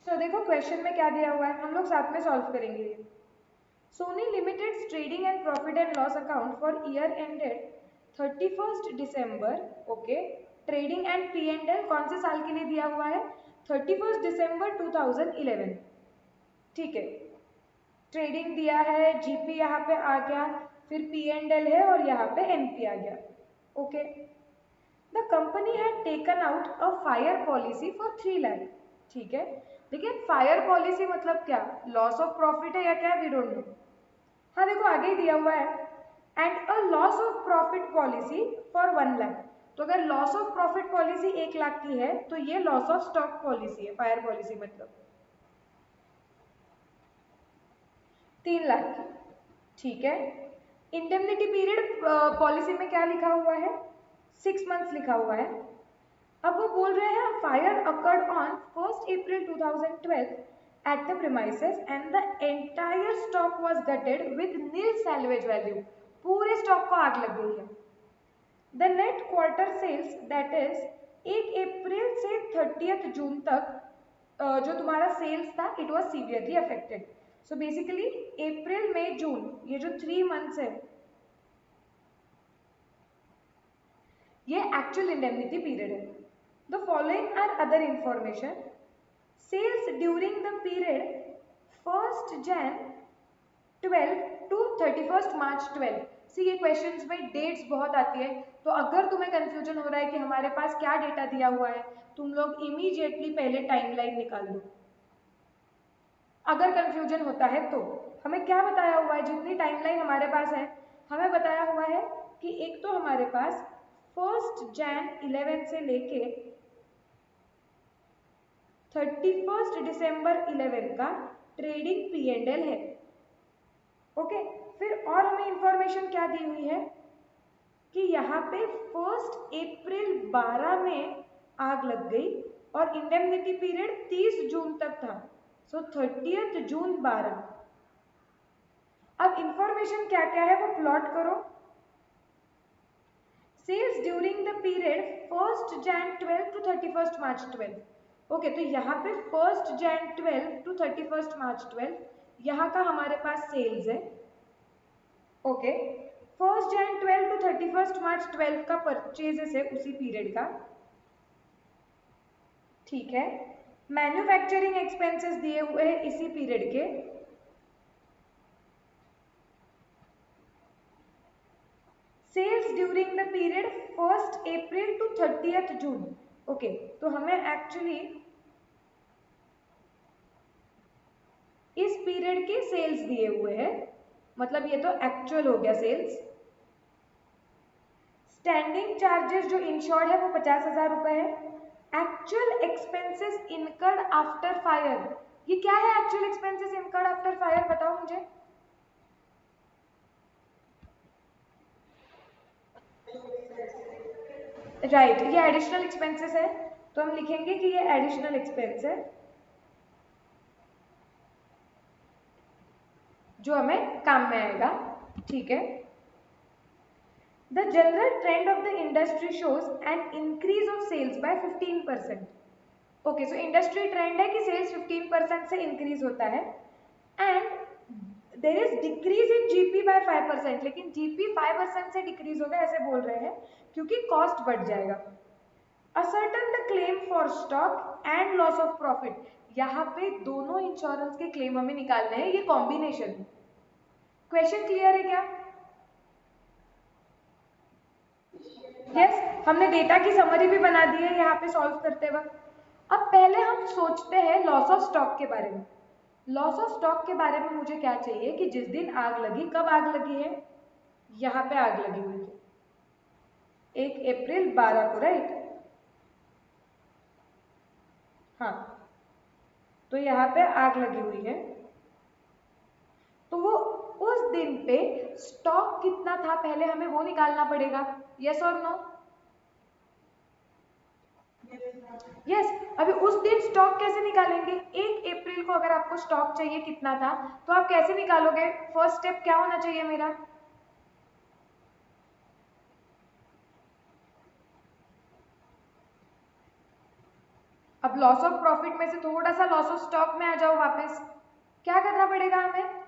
देखो क्वेश्चन में क्या दिया हुआ है, हम लोग साथ में सॉल्व करेंगे ये। Sony limited trading and profit and loss account for year ended 31 दिसंबर। Okay, trading and P and L कौन से साल के लिए दिया हुआ है? 31 दिसंबर 2011। ठीक है, ट्रेडिंग दिया है, जीपी यहाँ पे आ गया, फिर पी एंड एल है और यहाँ पे एनपी आ गया। Okay, the company had taken out a fire policy for 3 lakh. ठीक है, लेकिन फायर पॉलिसी मतलब क्या? लॉस ऑफ प्रॉफिट है या क्या? We don't know. हाँ देखो आगे ही दिया हुआ है, and a loss of profit policy for 1 lakh. तो अगर loss of profit policy 1 lakh की है तो ये लॉस ऑफ स्टॉक पॉलिसी है, फायर पॉलिसी मतलब 3 लाख की। ठीक है, इंडेमनिटी पीरियड पॉलिसी में क्या लिखा हुआ है? 6 मंथ्स लिखा हुआ है। अब वो बोल रहे हैं fire occurred on 1 April 2012 at the premises and the entire stock was gutted with nil salvage value। पूरे स्टॉक को आग लग गई है। The net quarter sales that is 1 April से 30 जून तक जो तुम्हारा सेल्स था it was severely affected. So basically April May June ये जो 3 मंथ्स है ये एक्चुअल इंडेमनिटी पीरियड है। The following are other information. Sales during the period 1 Jan 12 to 31 March 12। See ये क्वेश्चंस में डेट्स बहुत आती है, तो अगर तुम्हें कंफ्यूजन हो रहा है कि हमारे पास क्या डेटा दिया हुआ है, तुम लोग इमीडिएटली पहले टाइमलाइन निकाल दो। अगर कंफ्यूजन होता है तो हमें क्या बताया हुआ है, जितनी टाइमलाइन हमारे पास है हमें बताया हुआ है कि एक तो हमारे पास 1 Jan 11 से लेके 31 दिसंबर 11 का ट्रेडिंग पी एंड एल है। ओके, फिर और हमें इंफॉर्मेशन क्या दी हुई है कि यहाँ पे 1 अप्रैल 12 में आग लग गई और इंडेमनिटी पीरियड 30 जून तक था। सो 30 जून 12। अब इंफॉर्मेशन क्या क्या है वो प्लॉट करो। Sales during the period 1 Jan 12 to 31 March 12। Okay, तो यहाँ पे 1 Jan 12 टू 31 मार्च 12 यहाँ का हमारे पास सेल्स है। ओके, 1 Jan 12 टू 31 मार्च 12 का परचेजेस है उसी पीरियड का। ठीक है, मैन्युफैक्चरिंग एक्सपेंसेस दिए हुए हैं इसी पीरियड के। Sales during the period 1 April to 30 June. Okay, तो हमें एक्चुअली इस पीरियड के सेल्स दिए हुए हैं, मतलब ये तो एक्चुअल हो गया सेल्स। स्टैंडिंग चार्जेस जो इंश्योर्ड है वो 50,000 रुपए है। Actual expenses incurred after fire, ये क्या है? Actual expenses incurred after fire बताओ मुझे। राइट, ये एडिशनल एक्सपेंसेस है, तो हम लिखेंगे कि ये एडिशनल एक्सपेंस है जो हमें काम में आएगा। ठीक है, the general trend of the industry shows an increase of sales by 15%। Okay, so industry trend है कि सेल्स 15% से इंक्रीज होता है and there is decrease in GP by 5%, लेकिन जीपी 5% से डिक्रीज होगा ऐसे बोल रहे हैं क्योंकि कॉस्ट बढ़ जाएगा। Ascertain the claim for stock and loss of profit, यहाँ पे दोनों इंश्योरेंस के क्लेम हमें निकालने हैं, ये कॉम्बिनेशन है। क्वेश्चन क्लियर है क्या? यस, हमने डेटा की समरी भी बना दी है यहाँ पे सॉल्व करते वक्त। अब पहले हम सोचते हैं लॉस ऑफ स्टॉक के बारे में। लॉस ऑफ स्टॉक के बारे में मुझे क्या चाहिए कि जिस दिन आग लगी, कब आग लगी है? यहाँ पे आग लगी हुई है 1 अप्रैल 12 को, राइट? हाँ, तो यहाँ पे आग लगी हुई है, तो वो उस दिन पे स्टॉक कितना था पहले हमें वो निकालना पड़ेगा। यस और नो? यस, अभी उस दिन स्टॉक कैसे निकालेंगे? 1 अप्रैल को अगर आपको स्टॉक चाहिए कितना था तो आप कैसे निकालोगे? फर्स्ट स्टेप क्या होना चाहिए मेरा? अब लॉस ऑफ प्रॉफिट में से थोड़ा सा लॉस ऑफ स्टॉक में आ जाओ वापस, क्या करना पड़ेगा हमें?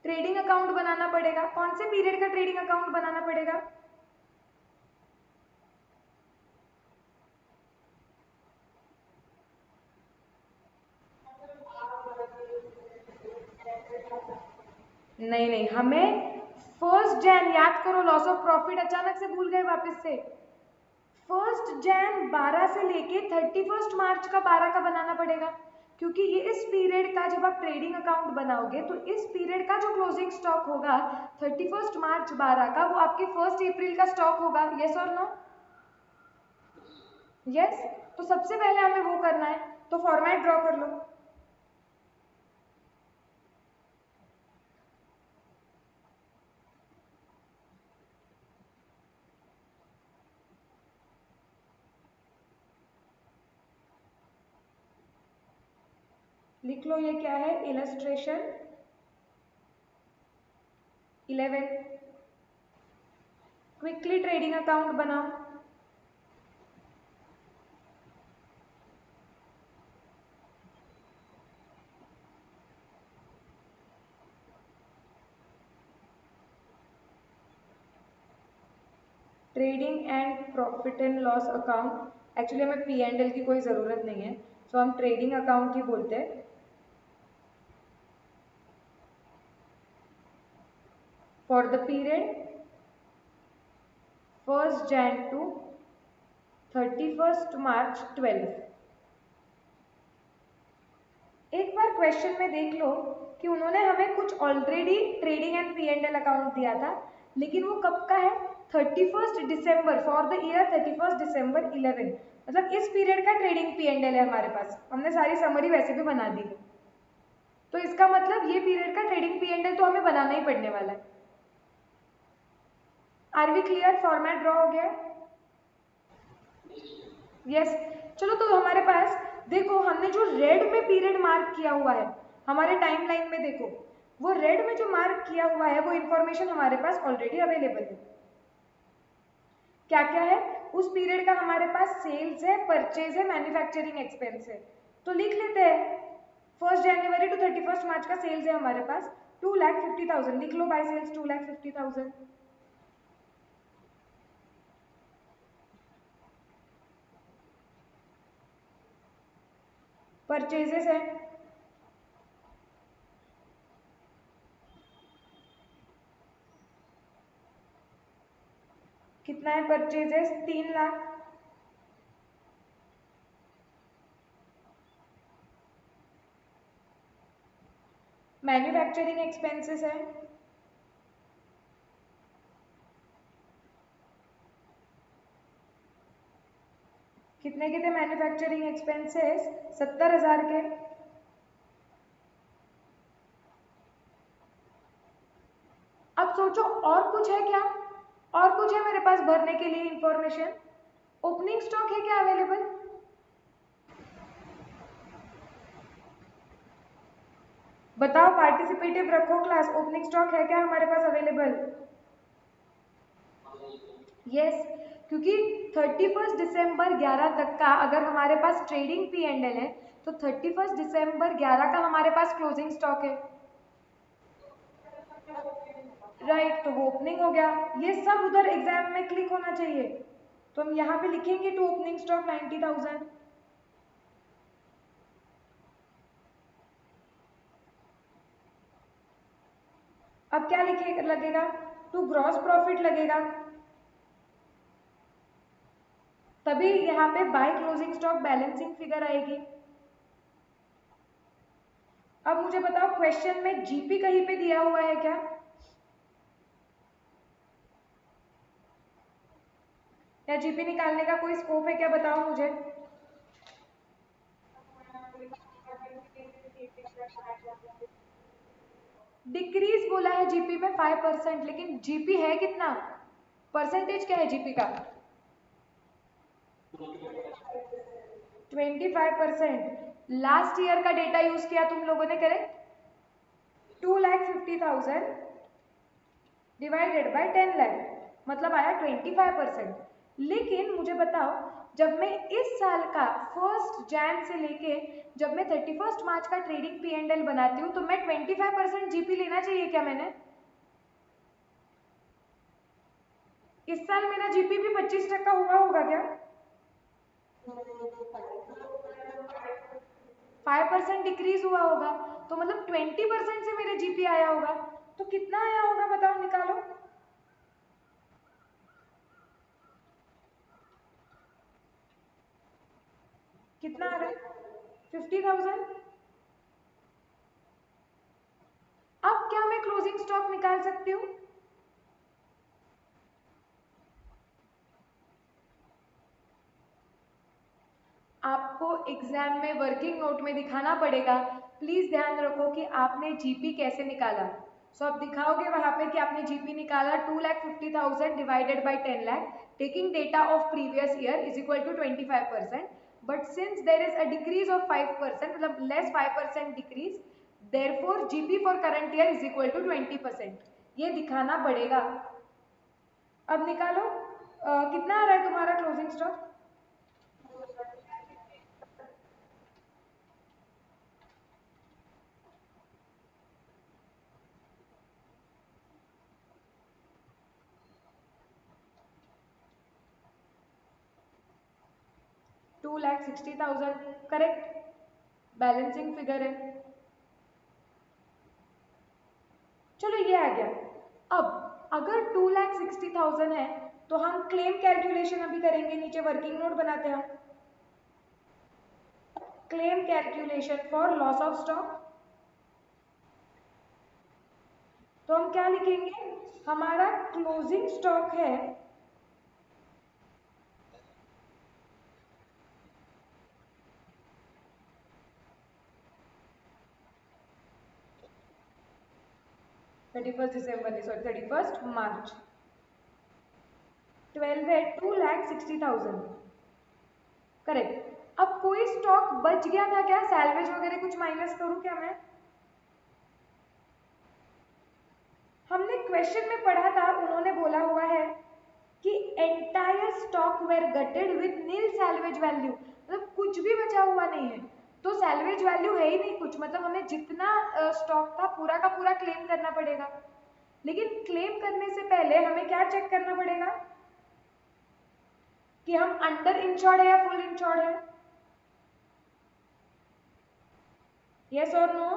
ट्रेडिंग अकाउंट बनाना पड़ेगा। कौन से पीरियड का ट्रेडिंग अकाउंट बनाना पड़ेगा? नहीं नहीं, हमें 1 जैन याद करो, लॉस ऑफ प्रॉफिट अचानक से भूल गए वापस से। 1 जैन 12 से लेके 31 मार्च का 12 का बनाना पड़ेगा, क्योंकि ये इस पीरियड का जब आप ट्रेडिंग अकाउंट बनाओगे तो इस पीरियड का जो क्लोजिंग स्टॉक होगा 31 मार्च 12 का, वो आपके 1 अप्रैल का स्टॉक होगा। यस और नो? यस। तो सबसे पहले हमें वो करना है, तो फॉर्मेट ड्रॉ कर लो। लिख लो, ये क्या है? इलस्ट्रेशन 11। क्विकली ट्रेडिंग अकाउंट बनाओ। Trading and profit and loss account, actually हमें P&L की कोई ज़रूरत नहीं है, सो हम ट्रेडिंग अकाउंट ही बोलते हैं। For the period 1 Jan to 31 March 12। एक बार क्वेश्चन में देख लो कि उन्होंने हमें कुछ already trading and P&L account दिया था, लेकिन वो कब का है? 31 दिसंबर, फॉर द ईयर 31 दिसंबर 11। मतलब इस पीरियड का ट्रेडिंग P&L है हमारे पास। हमने सारी समरी वैसे भी बना दी, तो इसका मतलब ये पीरियड का ट्रेडिंग P&L तो हमें बनाना ही पड़ने वाला है। Are we clear? Format draw हो गया? यस। चलो, तो हमारे पास देखो, हमने जो रेड में पीरियड मार्क किया हुआ है हमारे टाइमलाइन में, देखो वो रेड में जो मार्क किया हुआ है वो इन्फॉर्मेशन हमारे पास ऑलरेडी अवेलेबल है। क्या क्या है उस पीरियड का? हमारे पास सेल्स है, परचेज है, मैन्युफैक्चरिंग एक्सपेंस है। तो लिख लेते हैं, 1 जनवरी टू 31 मार्च का सेल्स है हमारे पास 2,50,000। लिख लो, बाय सेल्स 2,50,000। परचेजेस है, कितना है परचेजेस? 3 लाख। मैन्युफैक्चरिंग एक्सपेंसेस है, कितने के थे मैन्युफैक्चरिंग एक्सपेंसेस? 70,000 के। अब सोचो और कुछ है क्या? और कुछ है मेरे पास भरने के लिए इंफॉर्मेशन? ओपनिंग स्टॉक है क्या अवेलेबल? बताओ, पार्टिसिपेटिव रखो क्लास। ओपनिंग स्टॉक है क्या हमारे पास अवेलेबल? यस, क्योंकि 31 दिसंबर 11 तक का अगर हमारे पास ट्रेडिंग P&L है तो 31 दिसंबर 11 का हमारे पास क्लोजिंग स्टॉक है। राइट, तो वो ओपनिंग हो गया। ये सब उधर एग्जाम में क्लिक होना चाहिए, तो हम यहाँ पे लिखेंगे टू ओपनिंग स्टॉक 90,000। अब क्या लिखे लगेगा? टू ग्रॉस प्रॉफिट लगेगा, तभी यहाँ पे by closing stock balancing figure आएगी। अब मुझे बताओ, क्वेश्चन में जीपी कहीं पे दिया हुआ है क्या? या जीपी निकालने का कोई स्कोप है क्या? बताओ मुझे। डिक्रीज बोला है जीपी में 5%, लेकिन जीपी है कितना? परसेंटेज क्या है जीपी का? 25%। लास्ट ईयर का डेटा यूज किया तुम लोगों ने, करेक्ट? 2,50,000 डिवाइडेड बाय 10 लाख, मतलब आया 25%। लेकिन मुझे बताओ, जब मैं इस साल का 1 जैन से लेके जब मैं 31 मार्च का ट्रेडिंग P&L बनाती हूँ तो मैं 25% जीपी लेना चाहिए क्या मैंने? इस साल मेरा जीपी भी 25% हुआ होगा क्या? 5% डिक्रीज हुआ होगा, तो मतलब 20% से मेरे जीपी आया होगा। तो कितना आया होगा बताओ, निकालो। कितना आ रहा है? 50,000। अब क्या मैं क्लोजिंग स्टॉक निकाल सकती हूँ? आपको एग्जाम में वर्किंग नोट में दिखाना पड़ेगा। प्लीज ध्यान रखो कि आपने जीपी कैसे निकाला। सो आप दिखाओगे वहां पे कि आपने जीपी निकाला 2,50,000 divided by 10 lakh, taking data of previous year is equal to 25%, but since there is a decrease of 5%, मतलब less 5% decrease, therefore GP for current year is equal to 20%। ये दिखाना पड़ेगा। अब निकालो, कितना आ रहा है तुम्हारा closing stock? 2,60,000, correct. Balancing figure है। चलो ये आ गया। अब अगर 2,60,000 है तो हम क्लेम कैलकुलेशन अभी करेंगे, नीचे वर्किंग नोट बनाते हैं। Claim calculation for loss of stock. तो हम क्या लिखेंगे? हमारा क्लोजिंग स्टॉक है 31 दिसंबर, नहीं सॉरी 31 मार्च, 12 है 2,60,000, करेक्ट। अब कोई स्टॉक बच गया था क्या? सैलवेज वगैरह कुछ माइनस करूं क्या मैं? हमने क्वेश्चन में पढ़ा था, उन्होंने बोला हुआ है कि entire stock were gutted with nil salvage value, मतलब कुछ भी बचा हुआ नहीं है, तो सैल्वेज वैल्यू है ही नहीं कुछ, मतलब हमें जितना स्टॉक था पूरा का पूरा क्लेम करना पड़ेगा। लेकिन क्लेम करने से पहले हमें क्या चेक करना पड़ेगा कि हम अंडर इंश्योर्ड है या फुल इंश्योर्ड है? यस और no?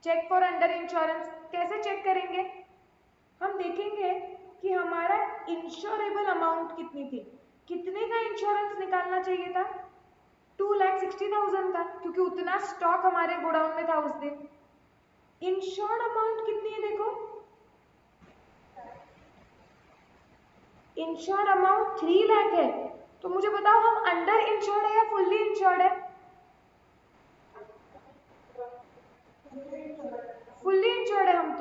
Check for under insurance कैसे चेक करेंगे? हम देखेंगे कि हमारा इंश्योरेबल अमाउंट कितनी थी, कितने का इंश्योरेंस निकालना चाहिए था? 2,60,000 का, क्योंकि उतना स्टॉक हमारे गोडाउन में था उस दिन। इंश्योर्ड अमाउंट कितनी है देखो, इंश्योर्ड अमाउंट 3 लाख है। तो मुझे बताओ हम अंडर इंश्योर्ड है या फुल्ली इंश्योर्ड है? फुल्ली इंश्योर्ड है हम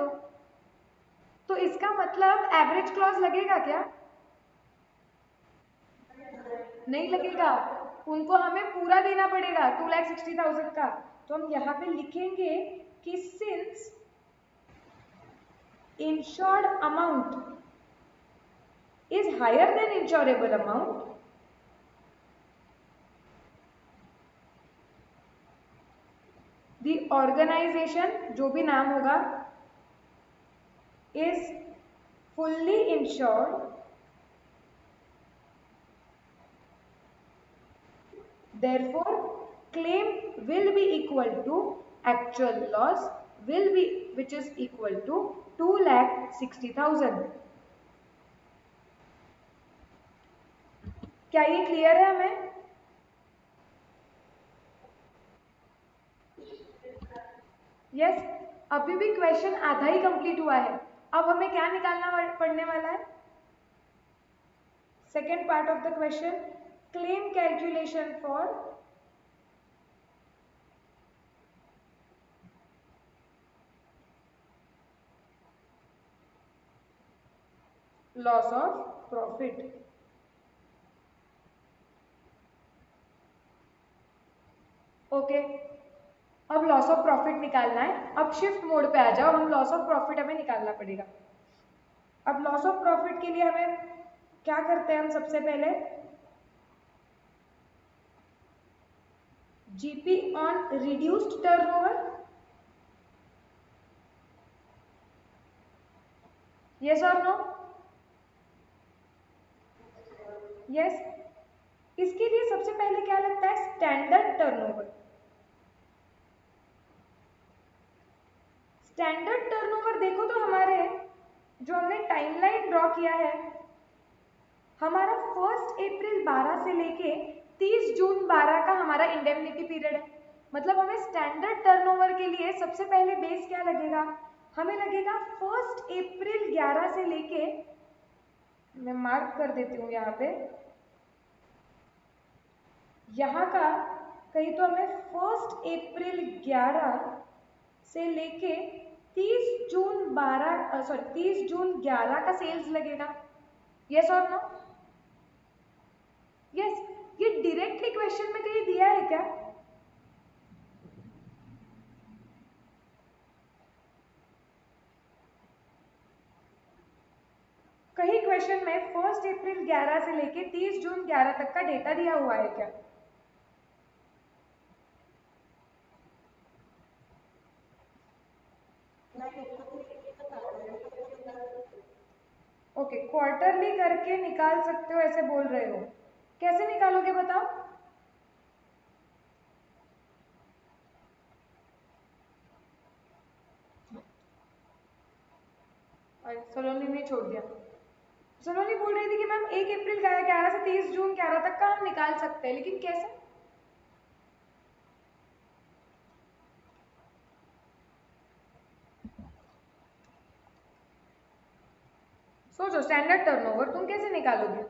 तो इसका मतलब एवरेज क्लॉज लगेगा क्या? नहीं लगेगा, उनको हमें पूरा देना पड़ेगा 2,60,000 का। तो हम यहाँ पे लिखेंगे कि since insured amount is higher than insurable amount, the organization, जो भी नाम होगा, is fully insured, therefore claim will be equal to actual loss will be, which is equal to 2,60,000। क्या ये क्लियर है हमें? यस। अभी भी क्वेश्चन आधा ही कंप्लीट हुआ है। अब हमें क्या निकालना पड़ने वाला है? Second part of the question, claim calculation for loss of profit. Okay, अब लॉस ऑफ प्रॉफिट निकालना है। अब शिफ्ट मोड पे आ जाओ, हम लॉस ऑफ प्रॉफिट हमें निकालना पड़ेगा। अब लॉस ऑफ प्रॉफिट के लिए हमें क्या करते हैं हम सबसे पहले, GP on reduced turnover, yes और नो, यस। इसके लिए सबसे पहले क्या लगता है, स्टैंडर्ड टर्नओवर। स्टैंडर्ड टर्नओवर देखो तो हमारे जो हमने टाइमलाइन ड्रॉ किया है, हमारा 1 अप्रैल 12 से लेके 30 जून 12 का हमारा इंडेमनिटी पीरियड है। मतलब हमें स्टैंडर्ड टर्नओवर के लिए सबसे पहले बेस क्या लगेगा, हमें लगेगा 1 अप्रैल 11 से लेके, मैं मार्क कर देती हूँ यहाँ पे, यहाँ का कहीं तो हमें 1 अप्रैल 11 से लेके 30 जून 11 का सेल्स लगेगा, यस और नो, यस। ये डायरेक्टली क्वेश्चन में कहीं दिया है क्या, कहीं क्वेश्चन में 1 अप्रैल 11 से लेके 30 जून 11 तक का डेटा दिया हुआ है क्या? ओके, क्वार्टरली करके निकाल सकते हो ऐसे बोल रहे हो, कैसे निकालोगे बताओ? सलोनी ने छोड़ दिया। सलोनी बोल रही थी कि मैम 1 अप्रैल 11 से 30 जून 11 तक का हम निकाल सकते हैं, लेकिन कैसे? सोचो, स्टैंडर्ड टर्नओवर तुम कैसे निकालोगे?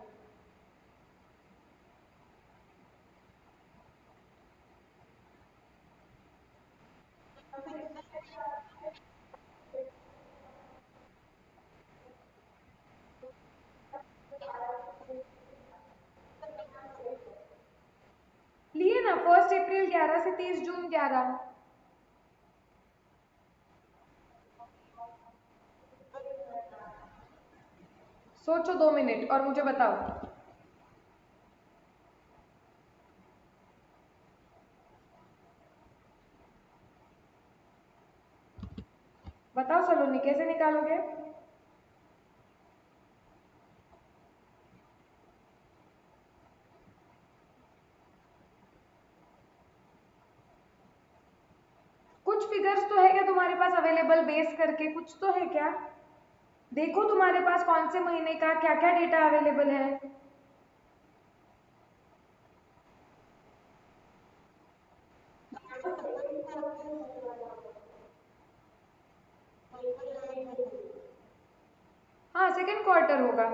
लिए ना 1 अप्रैल 11 से 30 जून 11। सोचो 2 मिनट और मुझे बताओ। बताओ सलोनी कैसे निकालोगे? कुछ फिगर्स तो है क्या तुम्हारे पास अवेलेबल बेस करके, कुछ तो है क्या? देखो तुम्हारे पास कौन से महीने का क्या क्या डेटा अवेलेबल है। हाँ, सेकेंड क्वार्टर होगा।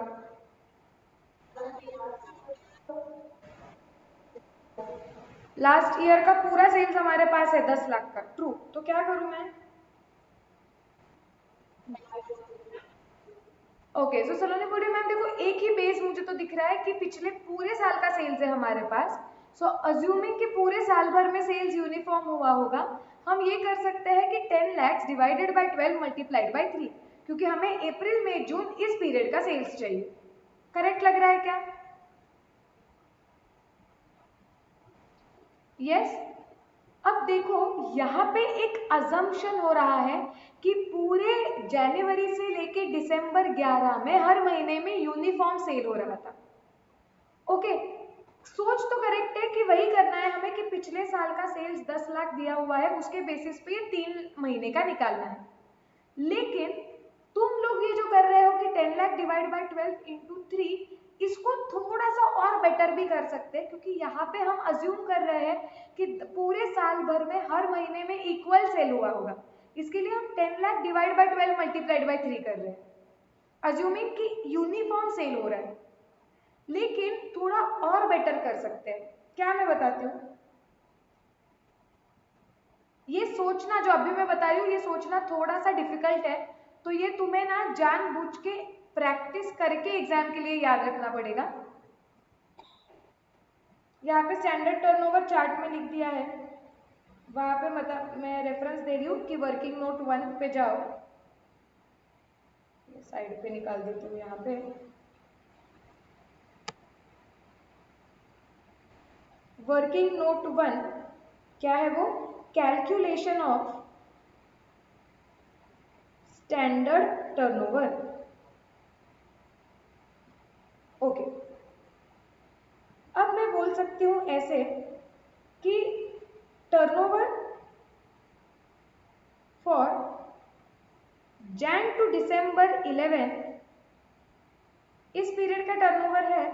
लास्ट ईयर का पूरा सेल्स हमारे पास है 10 लाख का, ट्रू। तो क्या करूं मैं? ओके, सो सलोनी बोल रही मैम देखो एक ही बेस मुझे तो दिख रहा है कि पिछले पूरे साल का सेल्स है हमारे पास। सो अज्यूमिंग कि पूरे साल भर में सेल्स यूनिफॉर्म हुआ होगा, हम ये कर सकते हैं कि 10 lakhs divided by 12 multiplied by 3, क्योंकि हमें अप्रैल मई जून इस पीरियड का सेल्स चाहिए। करेक्ट लग रहा है क्या? यस। अब देखो यहाँ पे एक अजम्पशन हो रहा है कि पूरे जनवरी से लेके दिसंबर 11 में हर महीने में यूनिफॉर्म सेल हो रहा था। ओके, सोच तो करेक्ट है कि वही करना है हमें कि पिछले साल का सेल्स 10 लाख दिया हुआ है, उसके बेसिस पे 3 महीने का निकालना है। लेकिन तुम लोग ये जो कर रहे हो कि 10 लाख डिवाइड बाय 12 इंटू 3, इसको थोड़ा सा और बेटर भी कर सकते हैं, क्योंकि यहाँ पे हम अज्यूम कर रहे हैं कि पूरे साल भर में हर महीने में इक्वल सेल हुआ होगा। इसके लिए हम 10 lakh divide by 12 multiplied by 3 कर रहे हैं, अज्यूमिंग कि यूनिफॉर्म सेल हो रहा है। लेकिन थोड़ा और बेटर कर सकते हैं, क्या मैं बताती हूँ। ये सोचना जो अभी मैं बता रही हूँ, ये सोचना थोड़ा सा डिफिकल्ट है, तो ये तुम्हें ना जानबूझ के प्रैक्टिस करके एग्जाम के लिए याद रखना पड़ेगा। यहाँ पे स्टैंडर्ड टर्नओवर चार्ट में लिख दिया है, वहां पे मतलब मैं रेफरेंस दे रही हूँ कि वर्किंग नोट 1 पे जाओ। साइड पे निकाल देती हूँ यहाँ पे। वर्किंग नोट 1 क्या है वो? Calculation of standard turnover. Okay, अब मैं बोल सकती हूँ ऐसे कि turnover for Jain to December 11 इस पीरियड का टर्नओवर है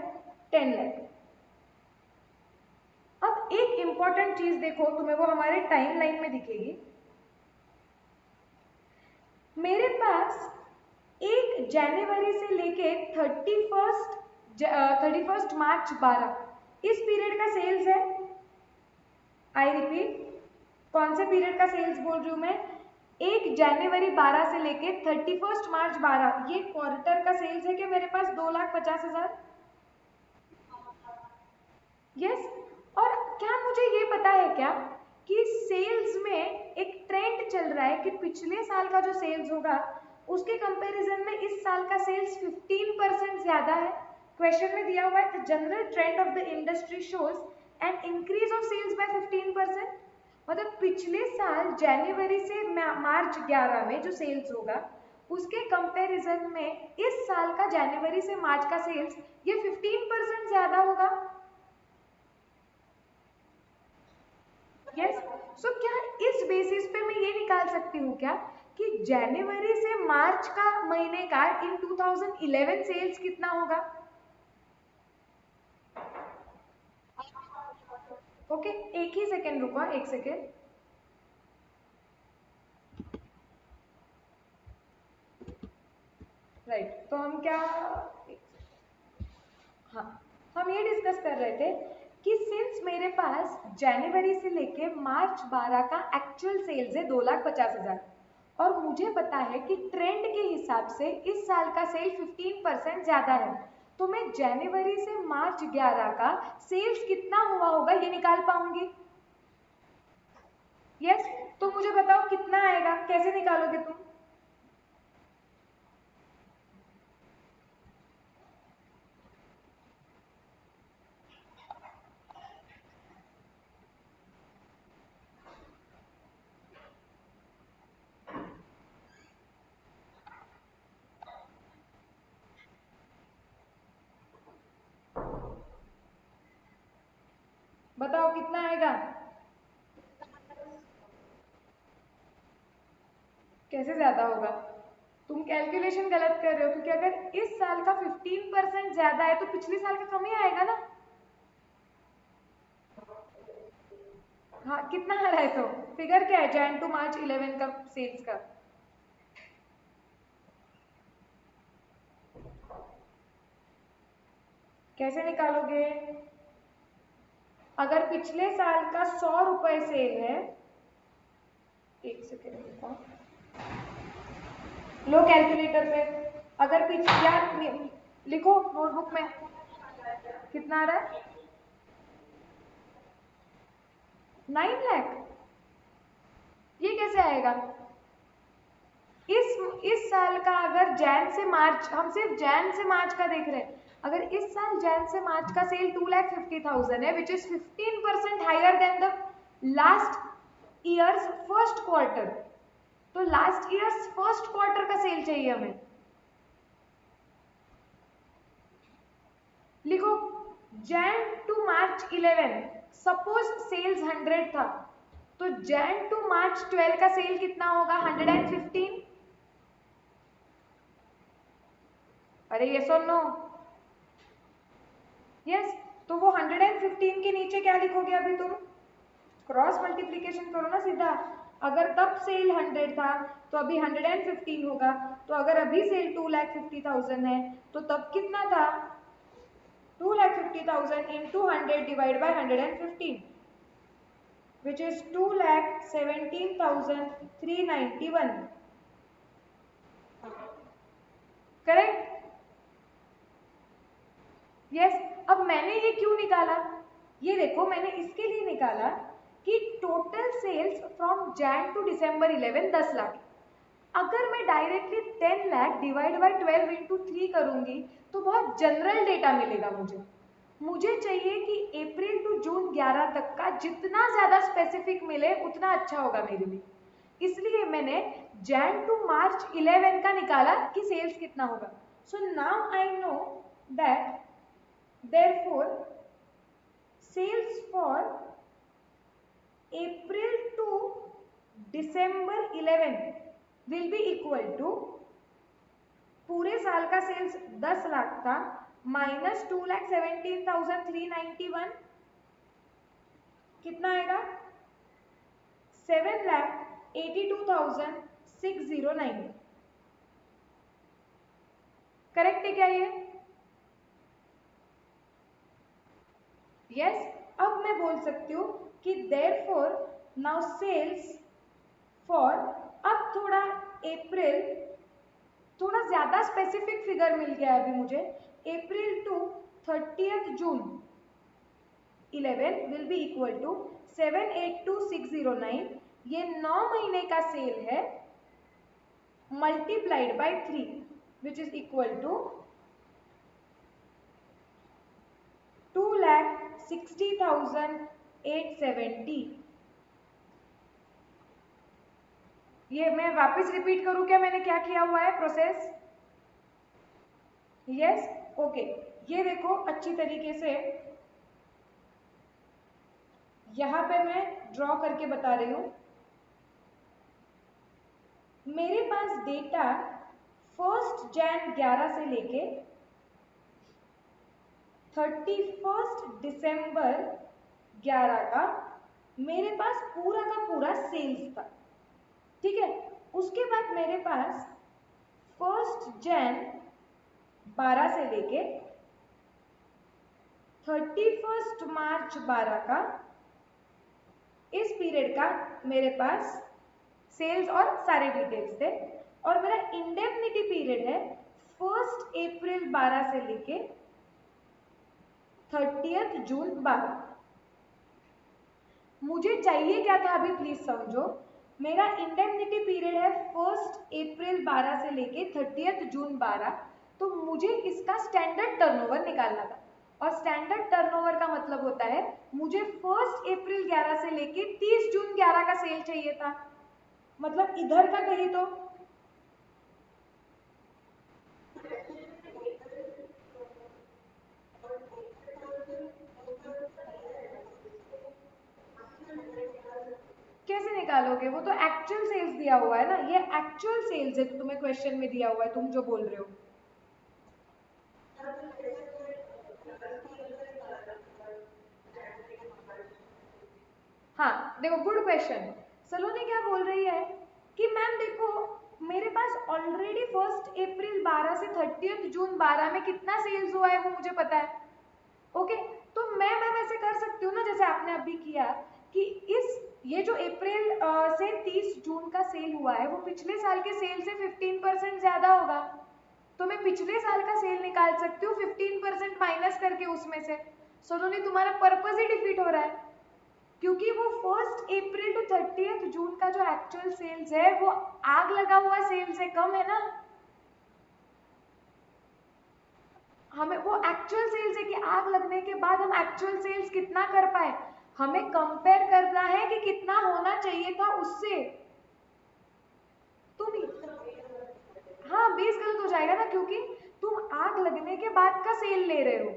10 लाख। अब एक इंपॉर्टेंट चीज देखो, तुम्हें वो हमारे टाइमलाइन में दिखेगी। मेरे पास 1 जनवरी से लेके 31 मार्च 12 इस पीरियड का सेल्स है। आई रिपीट, कौन से पीरियड का सेल्स बोल रही हूँ मैं? 1 जनवरी 12 से लेके 31 मार्च 12 ये क्वार्टर का सेल्स है कि मेरे पास 2,50,000। यस। और क्या मुझे ये पता है क्या कि सेल्स में एक ट्रेंड चल रहा है कि पिछले साल का जो सेल्स होगा उसके कंपैरिजन में इस साल का सेल्स 15% ज्यादा है। क्वेश्चन में दिया हुआ है the general trend of the industry shows an increase of sales by 15%। मतलब पिछले साल जनवरी से मार्च 11 में जो सेल्स होगा उसके कंपैरिजन में इस साल का जनवरी से मार्च का सेल्स ये 15% ज्यादा होगा। यस। सो क्या इस बेसिस पे मैं ये निकाल सकती हूँ क्या कि जनवरी से मार्च का महीने का इन 2011 सेल्स कितना होगा? ओके, एक ही सेकेंड रुको, एक सेकेंड। राइट, तो हम क्या, हाँ, हम ये डिस्कस कर रहे थे कि सिंस मेरे पास जनवरी से लेके मार्च 12 का एक्चुअल सेल्स है 2,50,000 और मुझे पता है कि ट्रेंड के हिसाब से इस साल का सेल 15% ज्यादा है, तो मैं जनवरी से मार्च 11 का सेल्स कितना हुआ होगा ये निकाल पाऊंगी। यस। तो मुझे बताओ कितना आएगा, कैसे निकालोगे तुम? बताओ कितना आएगा? कैसे ज्यादा होगा? तुम कैलकुलेशन गलत कर रहे हो, क्योंकि अगर इस साल का 15% ज्यादा है तो पिछले साल का कम ही आएगा ना। हाँ, कितना आ रहा है? तो फिगर क्या है जैन टू मार्च 11 का सेल्स का? कैसे निकालोगे? अगर पिछले साल का 100 रुपए सेल है, एक सेकेंड रुको, लो कैलकुलेटर पे। अगर पिछले, लिखो नोटबुक में, कितना आ रहा है? 9 लाख। ये कैसे आएगा? इस साल का अगर जैन से मार्च, हम सिर्फ जैन से मार्च का देख रहे हैं, अगर इस साल जैन से मार्च का सेल 2,50,000 है which is 15% higher than the last year's first quarter, तो लास्ट ईयर्स फर्स्ट क्वार्टर का सेल चाहिए हमें। लिखो Jan to March 11 suppose sales 100 था, तो जैन टू मार्च 12 का सेल कितना होगा? 115। अरे यस और नो? यस। तो वो 115 के नीचे क्या लिखोगे अभी तुम? क्रॉस मल्टीप्लीकेशन करो ना सीधा। अगर तब सेल 100 था तो अभी 115 होगा, तो अगर अभी सेल 2,50,000 है तो तब कितना था? 2,50,000 into 100 divided by 115 which is 2,17,391। Correct? Yes. अब मैंने ये क्यों निकाला? ये देखो, मैंने इसके लिए निकाला कि total sales from Jan to December 11 10 lakh. अगर मैं directly 10 lakh divide by 12 into 3 करूंगी तो बहुत जनरल डेटा मिलेगा मुझे चाहिए कि अप्रैल टू जून 11 तक का जितना ज्यादा स्पेसिफिक मिले उतना अच्छा होगा मेरे लिए, इसलिए मैंने जैन टू मार्च 11 का निकाला कि सेल्स कितना होगा. So now I know that therefore sales for April to December 11 will be equal to, पूरे साल का सेल्स 10 लाख था माइनस 2,17,391, कितना आएगा 7,82,609. करेक्ट है क्या ये? यस. अब मैं बोल सकती हूँ कि therefore now sales for, अब थोड़ा अप्रैल, थोड़ा ज्यादा स्पेसिफिक फिगर मिल गया है अभी मुझे, April to 30th June 11 will be equal to 782,609. ये 9 महीने का सेल है multiplied by 3 which is equal to 2,60,870. ये मैं वापस रिपीट करूं क्या मैंने क्या किया हुआ है प्रोसेस? यस. ओके, ये देखो अच्छी तरीके से यहां पे मैं ड्रॉ करके बता रही हूं. मेरे पास डेटा 1 जैन 11 से लेके 31 दिसंबर 11 का मेरे पास पूरा का पूरा सेल्स था. ठीक है. उसके बाद मेरे पास 1 जैन 12 से लेके 31 मार्च 12 का, इस पीरियड का मेरे पास सेल्स और सारे डिटेल्स थे. और मेरा इंडेमनिटी पीरियड है 1 अप्रैल 12 से लेके 30th जून 12. मुझे चाहिए क्या था अभी प्लीज समझो. मेरा इंडेमनिटी पीरियड है 1 अप्रैल 12 से लेके 30th जून 12. तो मुझे इसका स्टैंडर्ड टर्नओवर निकालना था. और स्टैंडर्ड टर्नओवर का मतलब होता है मुझे 1 अप्रैल 11 से लेके 30 जून 11 का सेल चाहिए था. मतलब इधर का कहीं तो कैसे निकालोगे? वो तो एक्चुअल सेल्स दिया हुआ है ना. ये एक्चुअल सेल्स है तुम्हें क्वेश्चन में दिया हुआ है, तुम जो बोल रहे हो. हाँ देखो, गुड क्वेश्चन. सलोनी क्या बोल रही है कि मैम देखो मेरे पास ऑलरेडी 1 अप्रैल 12 से 30th जून 12 में कितना सेल्स हुआ है वो मुझे पता है. ओके. तो मैं मैम ऐसे कर सकती हूँ ना जैसे आपने अभी किया कि ये जो अप्रैल से 30 जून का सेल हुआ है वो पिछले साल के सेल से 15% ज्यादा होगा. तो मैं पिछले साल का सेल निकाल सकती हूँ 15% माइनस करके उसमें से. सोनोनी तुम्हारा पर्पस ही डिफीट हो रहा है क्योंकि वो 1 अप्रैल टू 30th जून का जो एक्चुअल सेल्स है वो आग लगा हुआ सेल से कम है ना. हमें वो एक्चुअल सेल्स है कि आग लगने के बाद हम एक्चुअल सेल्स कितना कर पाए, हमें कंपेयर करना है कि कितना होना चाहिए था उससे. तुम, हाँ बेस गलत हो जाएगा ना क्योंकि तुम आग लगने के बाद का सेल ले रहे हो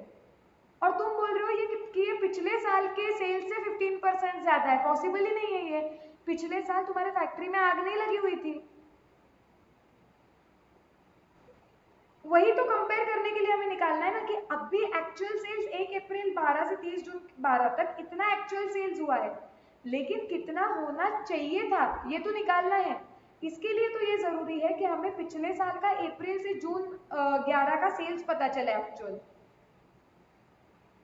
और तुम बोल रहे हो कि ये पिछले साल के सेल से 15% ज्यादा है. पॉसिबल ही नहीं है ये. पिछले साल तुम्हारे फैक्ट्री में आग नहीं लगी हुई थी. वही तो कंपेयर करने के लिए हमें निकालना है ना कि अब भी एक्चुअल सेल्स 1 अप्रैल 12 से 30 जून 12 तक इतना एक्चुअल सेल्स हुआ है, लेकिन कितना होना चाहिए था ये तो निकालना है. इसके लिए तो ये जरूरी है कि हमें पिछले साल का अप्रैल से जून 11 का सेल्स पता चले एक्चुअल.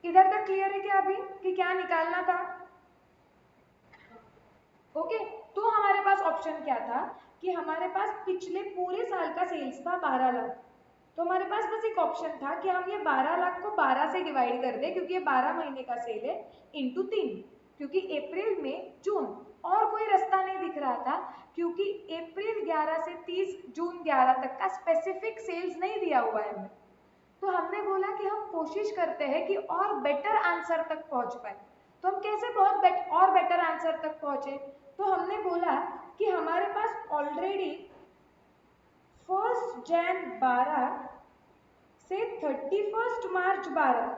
इधर तक क्लियर है क्या अभी कि क्या निकालना था? ओके. तो हमारे पास ऑप्शन क्या था कि हमारे पास पिछले पूरे साल का सेल्स था 12 लाख. तो हमारे पास बस एक ऑप्शन था कि हम ये 12 लाख को 12 से डिवाइड कर दें क्योंकि ये 12 महीने का सेल है इंटू 3 क्योंकि अप्रैल में जून और कोई रास्ता नहीं दिख रहा था, क्योंकि अप्रैल 11 से 30 जून 11 तक का स्पेसिफिक सेल्स नहीं दिया हुआ है हमें। तो हमने बोला कि हम कोशिश करते हैं कि और बेटर आंसर तक पहुंच पाए। तो हम कैसे और बेटर आंसर तक पहुंचे? तो हमने बोला कि हमारे पास ऑलरेडी 1 जैन 12 से 31 मार्च 12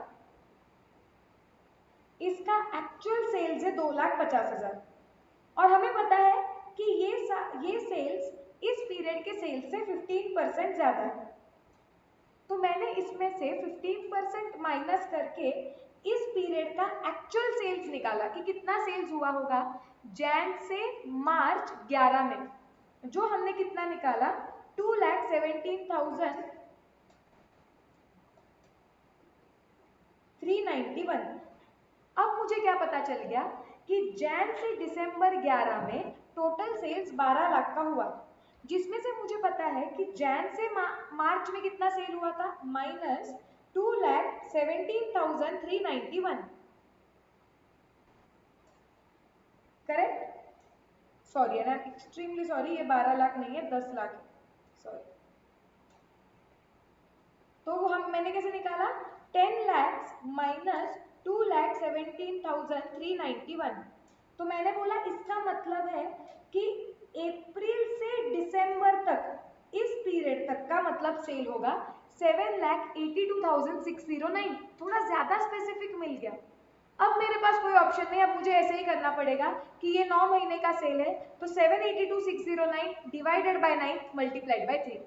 इसका एक्चुअल सेल्स है 2,50,000, और हमें पता है कि ये सेल्स इस पीरियड के सेल्स से 15% ज्यादा है। तो मैंने इसमें से 15% माइनस करके इस पीरियड का एक्चुअल सेल्स निकाला कि कितना सेल्स हुआ होगा जैन से मार्च 11 में, जो हमने कितना निकाला 2,17,391। अब मुझे क्या पता चल गया कि जैन से दिसंबर 11 में टोटल सेल्स 12 लाख का हुआ, जिसमें से मुझे पता है कि जैन से मार्च में कितना सेल हुआ था -2,17,391। करेक्ट? सॉरी है ना, एक्सट्रीमली सॉरी, ये 12 लाख नहीं है, 10 लाख है, सॉरी। तो मैंने कैसे निकाला 10 lakhs माइनस 2,17,391। तो मैंने बोला इसका मतलब है कि अप्रैल से दिसंबर तक इस पीरियड तक का मतलब सेल होगा 7,82,609। थोड़ा ज्यादा स्पेसिफिक मिल गया। अब मेरे पास कोई ऑप्शन नहीं, अब मुझे ऐसे ही करना पड़ेगा कि ये 9 महीने का सेल है, तो 7,82,609 डिवाइडेड बाय 9 मल्टीप्लाइड बाय 3।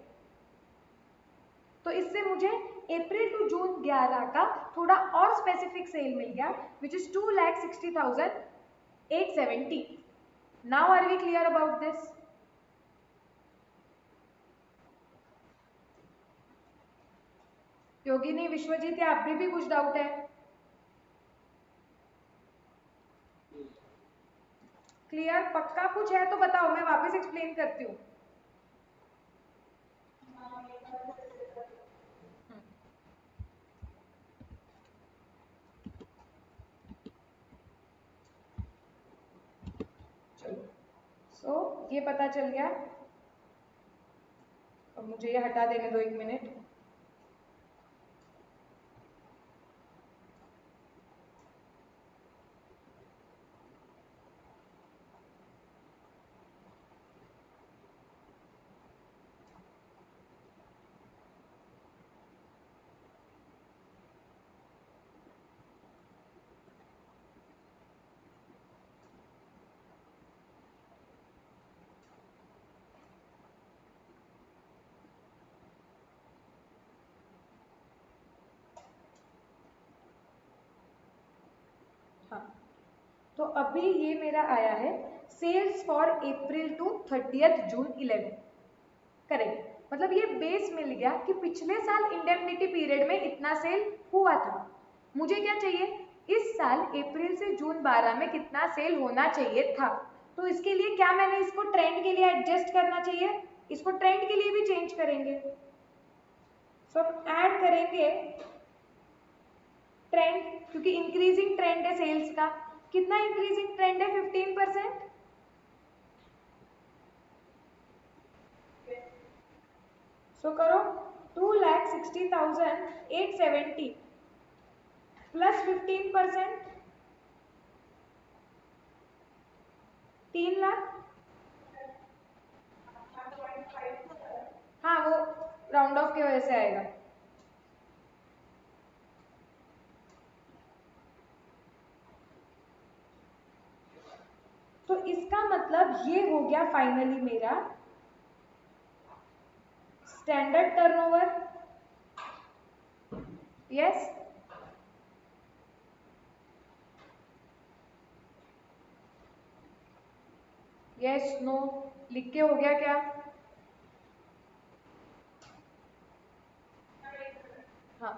तो इससे मुझे अप्रैल टू जून 11 का थोड़ा और स्पेसिफिक सेल मिल गया, which is 2,60,870। Now are we clear about this? Yogini, Vishwajeet, या आप भी कुछ डाउट है? क्लियर? पक्का कुछ है तो बताओ, मैं वापस एक्सप्लेन करती हूँ। चलो, सो ये पता चल गया। अब मुझे ये हटा देने दो 1 मिनट। हाँ, तो अभी ये मेरा आया है sales for April to 30 June 11। Correct? मतलब ये बेस मिल गया कि पिछले साल इंडेमनिटी पीरियड में इतना सेल हुआ था। मुझे क्या चाहिए, इस साल अप्रैल से जून 12 में कितना सेल होना चाहिए था। तो इसके लिए क्या मैंने इसको ट्रेंड के लिए एडजस्ट करना चाहिए, इसको ट्रेंड के लिए भी चेंज करेंगे। सो हम ऐड करेंगे ट्रेंड, क्योंकि इंक्रीजिंग ट्रेंड है सेल्स का। कितना इंक्रीजिंग ट्रेंड है? 15%। सो करो 2,60,870 प्लस 15%, 3 लाख। हाँ, वो राउंड ऑफ की वजह से आएगा। तो इसका मतलब ये हो गया फाइनली मेरा standard turnover. Yes? Yes, no, लिख के हो गया क्या? हाँ,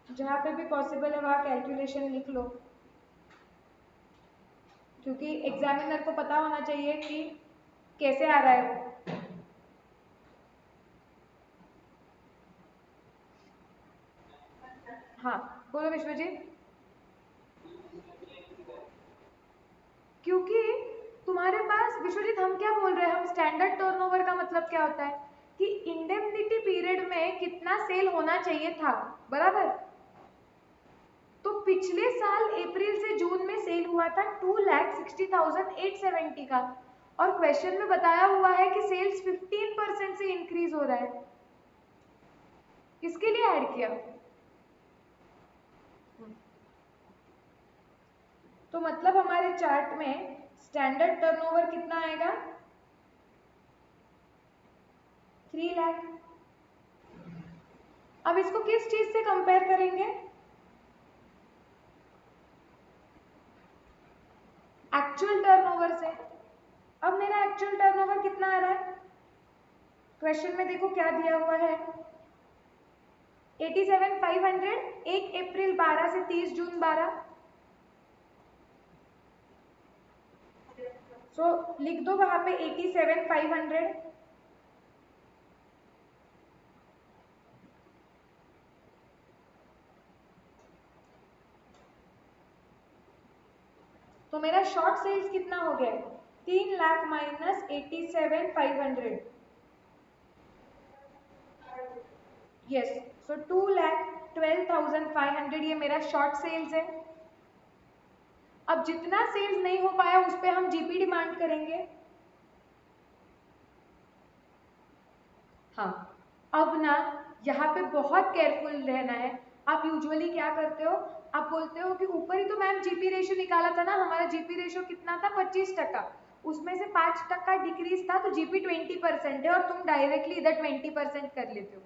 जहाँ पे भी पॉसिबल है वहाँ कैलकुलेशन लिख लो, क्योंकि एग्जामिनर को पता होना चाहिए कि कैसे आ रहा है? हाँ बोलो विश्वजीत। क्योंकि तुम्हारे पास, विश्वजीत हम क्या बोल रहे हैं, हम स्टैंडर्ड टर्नओवर का मतलब क्या होता है कि इंडेमनिटी पीरियड में कितना सेल होना चाहिए था, बराबर। तो पिछले साल अप्रैल से जून में सेल हुआ था 2,60,870 का, और क्वेश्चन में बताया हुआ है कि सेल्स 15% से इंक्रीज हो रहा है। किसके लिए ऐड किया? तो मतलब हमारे चार्ट में स्टैंडर्ड टर्नओवर कितना आएगा? 3 लाख। अब इसको किस चीज से कंपेयर करेंगे? एक्चुअल टर्नओवर से। अब मेरा एक्चुअल टर्नओवर कितना आ रहा है? क्वेश्चन में देखो क्या दिया हुआ है, 87,500, 1 अप्रैल 12 से 30 जून 12। सो लिख दो वहां पे 87,500। तो मेरा शॉर्ट सेल्स कितना हो गया? 3 लाख माइनस 87,500। यस, सो 2,12,500 ये मेरा शॉर्ट सेल्स है। अब जितना सेल्स नहीं हो पाया उस पर हम जीपी डिमांड करेंगे। हाँ, अब ना यहाँ पे बहुत केयरफुल रहना है। आप यूजुअली क्या करते हो, आप बोलते हो कि ऊपर ही तो मैम जीपी रेशियो निकाला था ना, हमारा जीपी रेशियो कितना था? 25%। उसमें से 5% डिक्रीज था तो जीपी 20% है, और तुम डायरेक्टली इधर 20% कर लेते हो।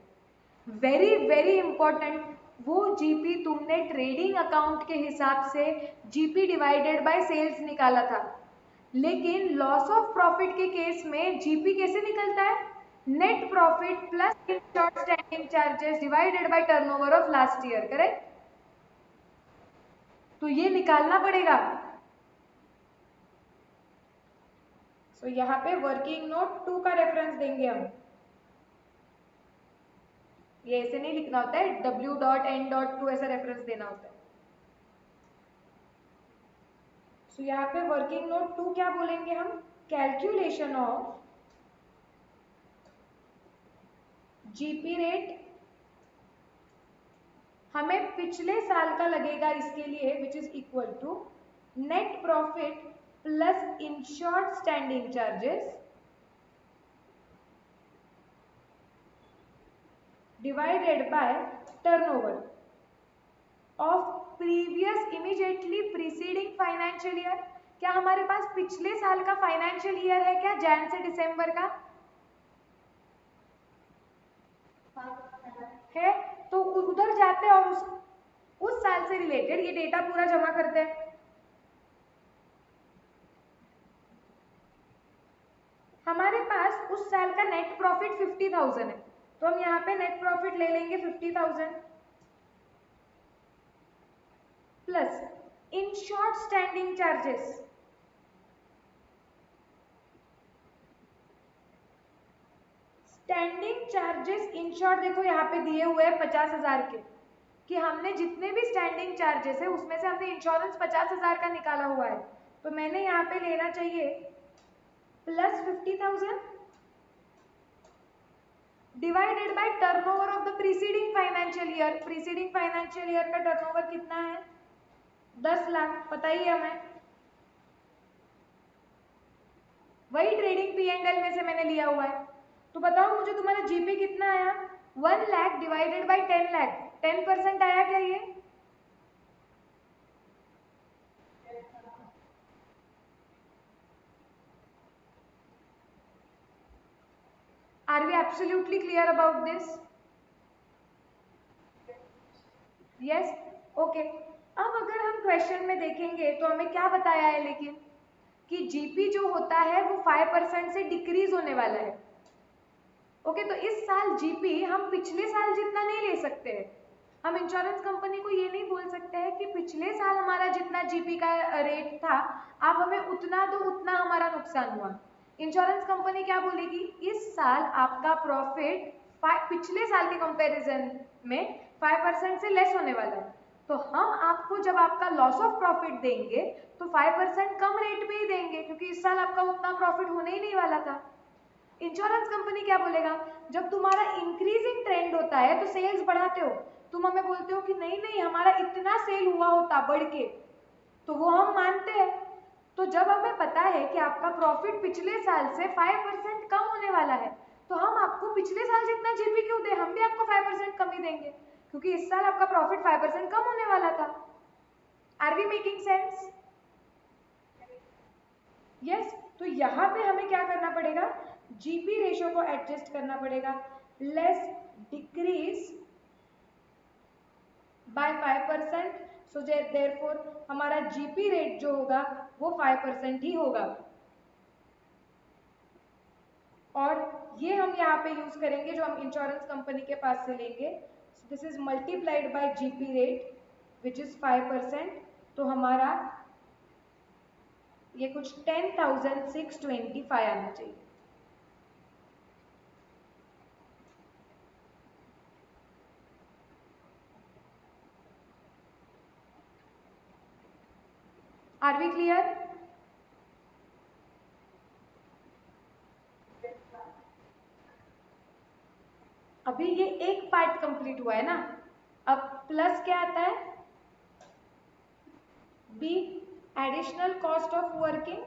वेरी वेरी इंपॉर्टेंट, वो जीपी तुमने ट्रेडिंग अकाउंट के हिसाब से जीपी डिवाइडेड बाय सेल्स निकाला था, लेकिन लॉस ऑफ प्रॉफिट के केस में जीपी कैसे निकलता है? Net profit plus short standing charges divided by turnover of last year, correct? तो ये निकालना पड़ेगा। सो यहाँ पे वर्किंग नोट 2 का रेफरेंस देंगे हम। ये ऐसे नहीं लिखना होता है, W.N.2 ऐसा रेफरेंस देना होता है। सो यहाँ पे वर्किंग नोट 2 क्या बोलेंगे हम? Calculation of GP rate. हमें पिछले साल का लगेगा इसके लिए, which is equal to net profit plus insured standing charges divided by turnover of previous immediately preceding financial year. क्या हमारे पास पिछले साल का फाइनेंशियल ईयर है क्या, जैन से दिसंबर का है? तो उधर जाते हैं और उस साल से रिलेटेड ये डेटा पूरा जमा करते हैं। हमारे पास उस साल का नेट प्रॉफिट 50,000 है, तो हम यहाँ पे नेट प्रॉफिट ले लेंगे 50,000 plus in short standing charges. Standing charges in short देखो यहाँ पे दिए हुए हैं 50,000 के, कि हमने जितने भी स्टैंडिंग चार्जेस है उसमें से हमने इंश्योरेंस 50,000 का निकाला हुआ है, तो मैंने यहाँ पे लेना चाहिए plus 50,000 divided by turnover of the preceding financial year. Preceding financial year का टर्नओवर कितना है? 10 लाख, पता ही है हमें। वही ट्रेडिंग पी एंड एल में से मैंने लिया हुआ है। तो बताओ मुझे तुम्हारा जीपी कितना आया? 1 लाख डिवाइडेड बाय 10 लाख, 10% आया क्या ये? Are we absolutely clear about this? Yes, okay. अब अगर हम क्वेश्चन में देखेंगे तो हमें क्या बताया है, लेकिन कि जीपी जो होता है वो 5% से डिक्रीज होने वाला है। ओके, तो इस साल जीपी हम पिछले साल जितना नहीं ले सकते हैं। हम इंश्योरेंस कंपनी को ये नहीं बोल सकते हैं कि पिछले साल हमारा जितना जीपी का रेट था आप हमें उतना दो, उतना हमारा नुकसान हुआ। इंश्योरेंस कंपनी क्या बोलेगी, इस साल आपका प्रॉफिट पिछले साल के कंपैरिजन में 5% से लेस होने वाला है, तो हम आपको जब आपका लॉस ऑफ प्रॉफिट देंगे तो 5% कम रेट पे ही देंगे, क्योंकि इस साल आपका उतना प्रॉफिट होने ही नहीं वाला था। इंश्योरेंस कंपनी क्या बोलेगा, जब तुम्हारा इंक्रीजिंग ट्रेंड होता है तो सेल्स बढ़ाते हो, तुम हमें बोलते हो कि नहीं नहीं हमारा इतना सेल हुआ होता बढ़ के, तो वो हम मानते हैं। तो जब हमें पता है कि आपका प्रॉफिट पिछले साल से 5% कम होने वाला है, तो हम आपको पिछले साल जितना जीपी क्यों दे, हम भी आपको 5% कम ही देंगे, क्योंकि इस साल आपका प्रॉफिट 5% कम होने वाला था। Are we making sense? Yes. तो यहाँ पे हमें क्या करना पड़ेगा, जीपी रेशियो को एडजस्ट करना पड़ेगा, less decrease by 5%, so therefore हमारा जीपी रेट जो होगा वो 5% ही होगा। और ये हम यहाँ पे यूज करेंगे जो हम इंश्योरेंस कंपनी के पास से लेंगे, this is multiplied by GP rate which is 5%, तो हमारा ये कुछ 10,625 आना चाहिए। Are we clear? अभी ये एक पार्ट कंप्लीट हुआ है ना, अब प्लस क्या आता है, B additional cost of working,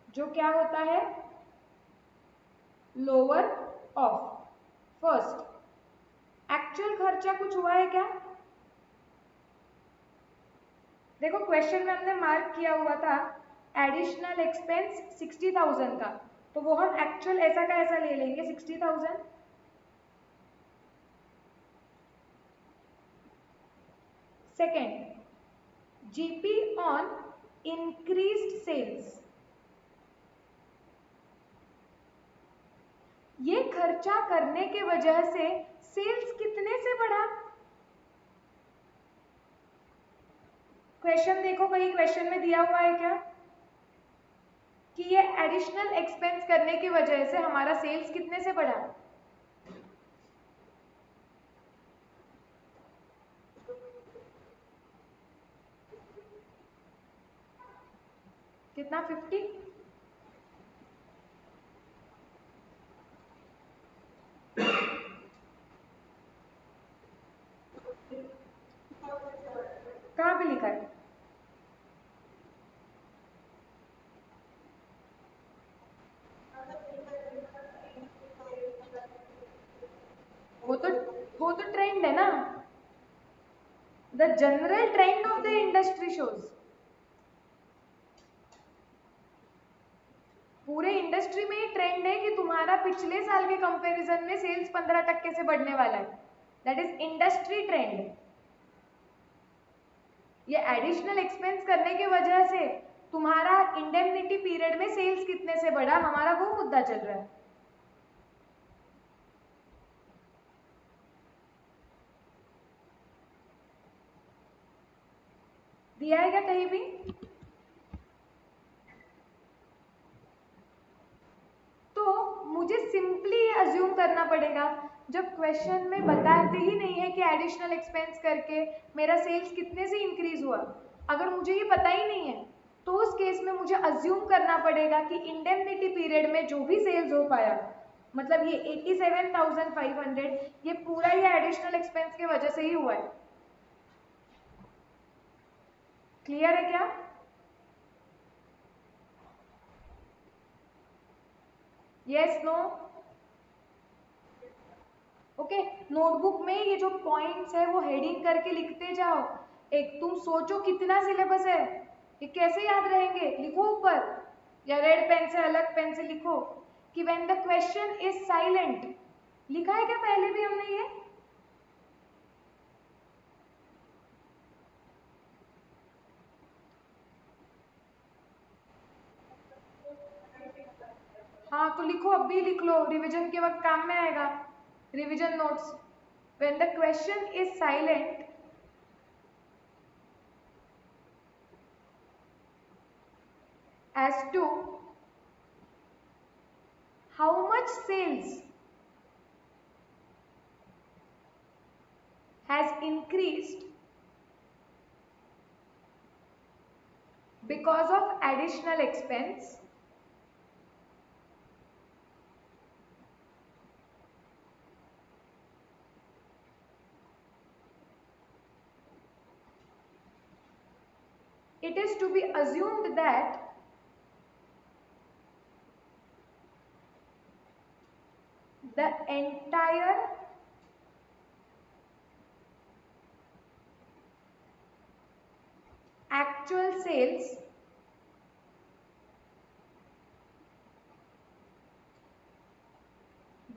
जो क्या होता है, लोअर ऑफ फर्स्ट। एक्चुअल खर्चा कुछ हुआ है क्या, देखो क्वेश्चन में हमने मार्क किया हुआ था एडिशनल एक्सपेंस 60,000 का, तो वो हम एक्चुअल ऐसा का ऐसा ले लेंगे 60,000। Second, GP on increased sales, ये खर्चा करने के वजह से सेल्स कितने से बढ़ा, क्वेश्चन देखो कहीं क्वेश्चन में दिया हुआ है क्या कि ये एडिशनल एक्सपेंस करने की वजह से हमारा सेल्स कितने से बढ़ा, कितना 50? कहाँ पे लिखा है, वो तो वो तो ट्रेंड है ना, the general trend of the industry shows, पूरे इंडस्ट्री में ही ट्रेंड है कि तुम्हारा पिछले साल के कंपैरिजन में सेल्स 15% से बढ़ने वाला है, दैट इज इंडस्ट्री ट्रेंड। ये एडिशनल एक्सपेंस करने की वजह से तुम्हारा इंडेमनिटी पीरियड में सेल्स कितने से बढ़ा, हमारा वो मुद्दा चल रहा है। दिया है क्या कहीं भी, तो मुझे सिंपली ये अज्यूम करना पड़ेगा, जब क्वेश्चन में बताते ही नहीं है कि एडिशनल एक्सपेंस करके मेरा सेल्स कितने से इंक्रीज हुआ, अगर मुझे ये पता ही नहीं है तो उस केस में मुझे अज्यूम करना पड़ेगा कि इंडेमनिटी पीरियड में जो भी सेल्स हो पाया, मतलब ये 87,500 ये पूरा ही एडिशनल एक्सपेंस की वजह से ही हुआ है। क्लियर है क्या? Yes no? ओके, नोटबुक में ये जो पॉइंट्स है वो हेडिंग करके लिखते जाओ, एक तुम सोचो कितना सिलेबस है, ये कैसे याद रहेंगे, लिखो ऊपर या रेड पेन से अलग पेन से लिखो कि when the question is silent, लिखा है क्या पहले भी हमने ये, हाँ तो लिखो, अब भी लिख लो, रिवीजन के वक्त काम में आएगा, revision notes. When the question is silent, as to how much sales has increased because of additional expense, it is to be assumed that the entire actual sales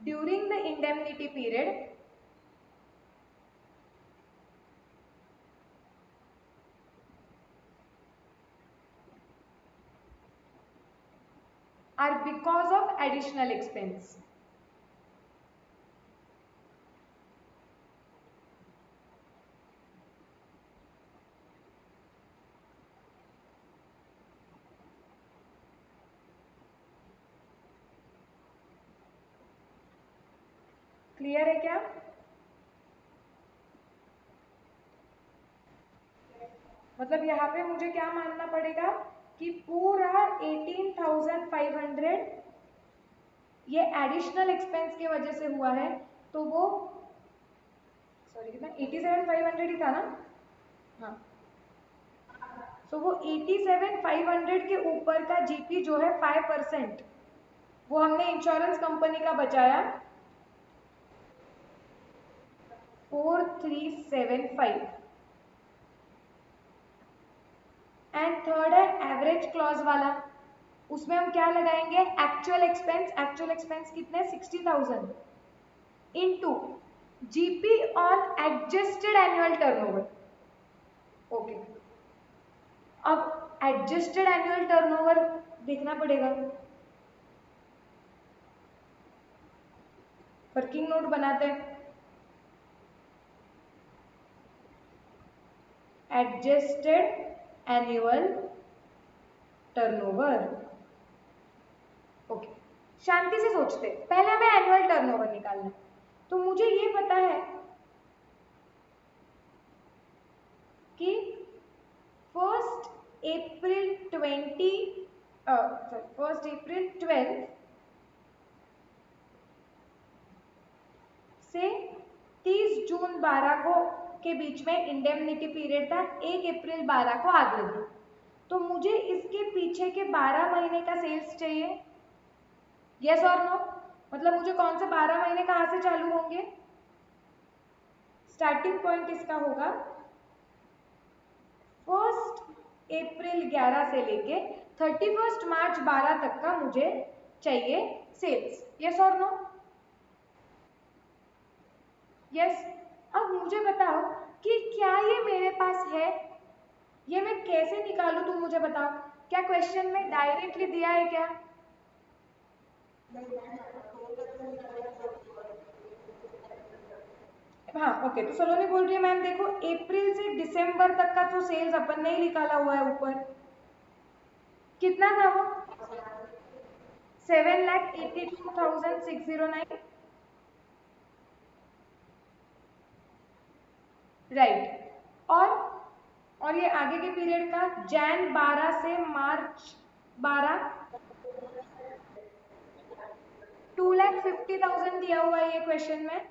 during the indemnity period are because of additional expense. Clear है क्या? मतलब यहाँ पे मुझे क्या मानना पड़ेगा कि पूरा 18,500 ये एडिशनल एक्सपेंस के वजह से हुआ है, तो वो सॉरी कितना 87,500 ही था ना? हाँ, तो वो 87,500 के ऊपर का जीपी जो है 5%, वो हमने इंश्योरेंस कंपनी का बचाया 4,375। एंड थर्ड है एवरेज क्लॉज वाला, उसमें हम क्या लगाएंगे? Actual expense. एक्चुअल एक्सपेंस कितने? 60,000 into GP on adjusted annual turnover. Okay, अब एडजस्टेड एनुअल टर्नओवर देखना पड़ेगा, वर्किंग नोट बनाते हैं। Adjusted annual turnover. ओके, शांति से सोचते, पहले हमें एनुअल टर्नओवर निकालना है। तो मुझे ये पता है कि 1 अप्रैल 12 से 30 जून 12 को के बीच में इंडेमनिटी पीरियड था, 1 अप्रैल 12 को आग लगी। तो मुझे इसके पीछे के 12 महीने का सेल्स चाहिए, यस और नो? मतलब मुझे कौन से 12 महीने कहाँ से चालू होंगे? स्टार्टिंग पॉइंट इसका होगा 1 अप्रैल 11 से लेके 31 मार्च 12 तक का मुझे चाहिए सेल्स, यस और नो? यस। अब मुझे बताओ कि क्या ये मेरे पास है, ये मैं कैसे निकालूं? तुम मुझे बताओ, क्या क्वेश्चन में डायरेक्टली दिया है क्या? हाँ ओके, तो सलोनी बोल रही है मैम देखो अप्रैल से दिसंबर तक का तो सेल्स अपन ने ही निकाला हुआ है ऊपर, कितना था वो? 7,82,609, राइट। और ये आगे के पीरियड का जैन 12 से मार्च 12, 2,50,000 दिया हुआ है ये क्वेश्चन में।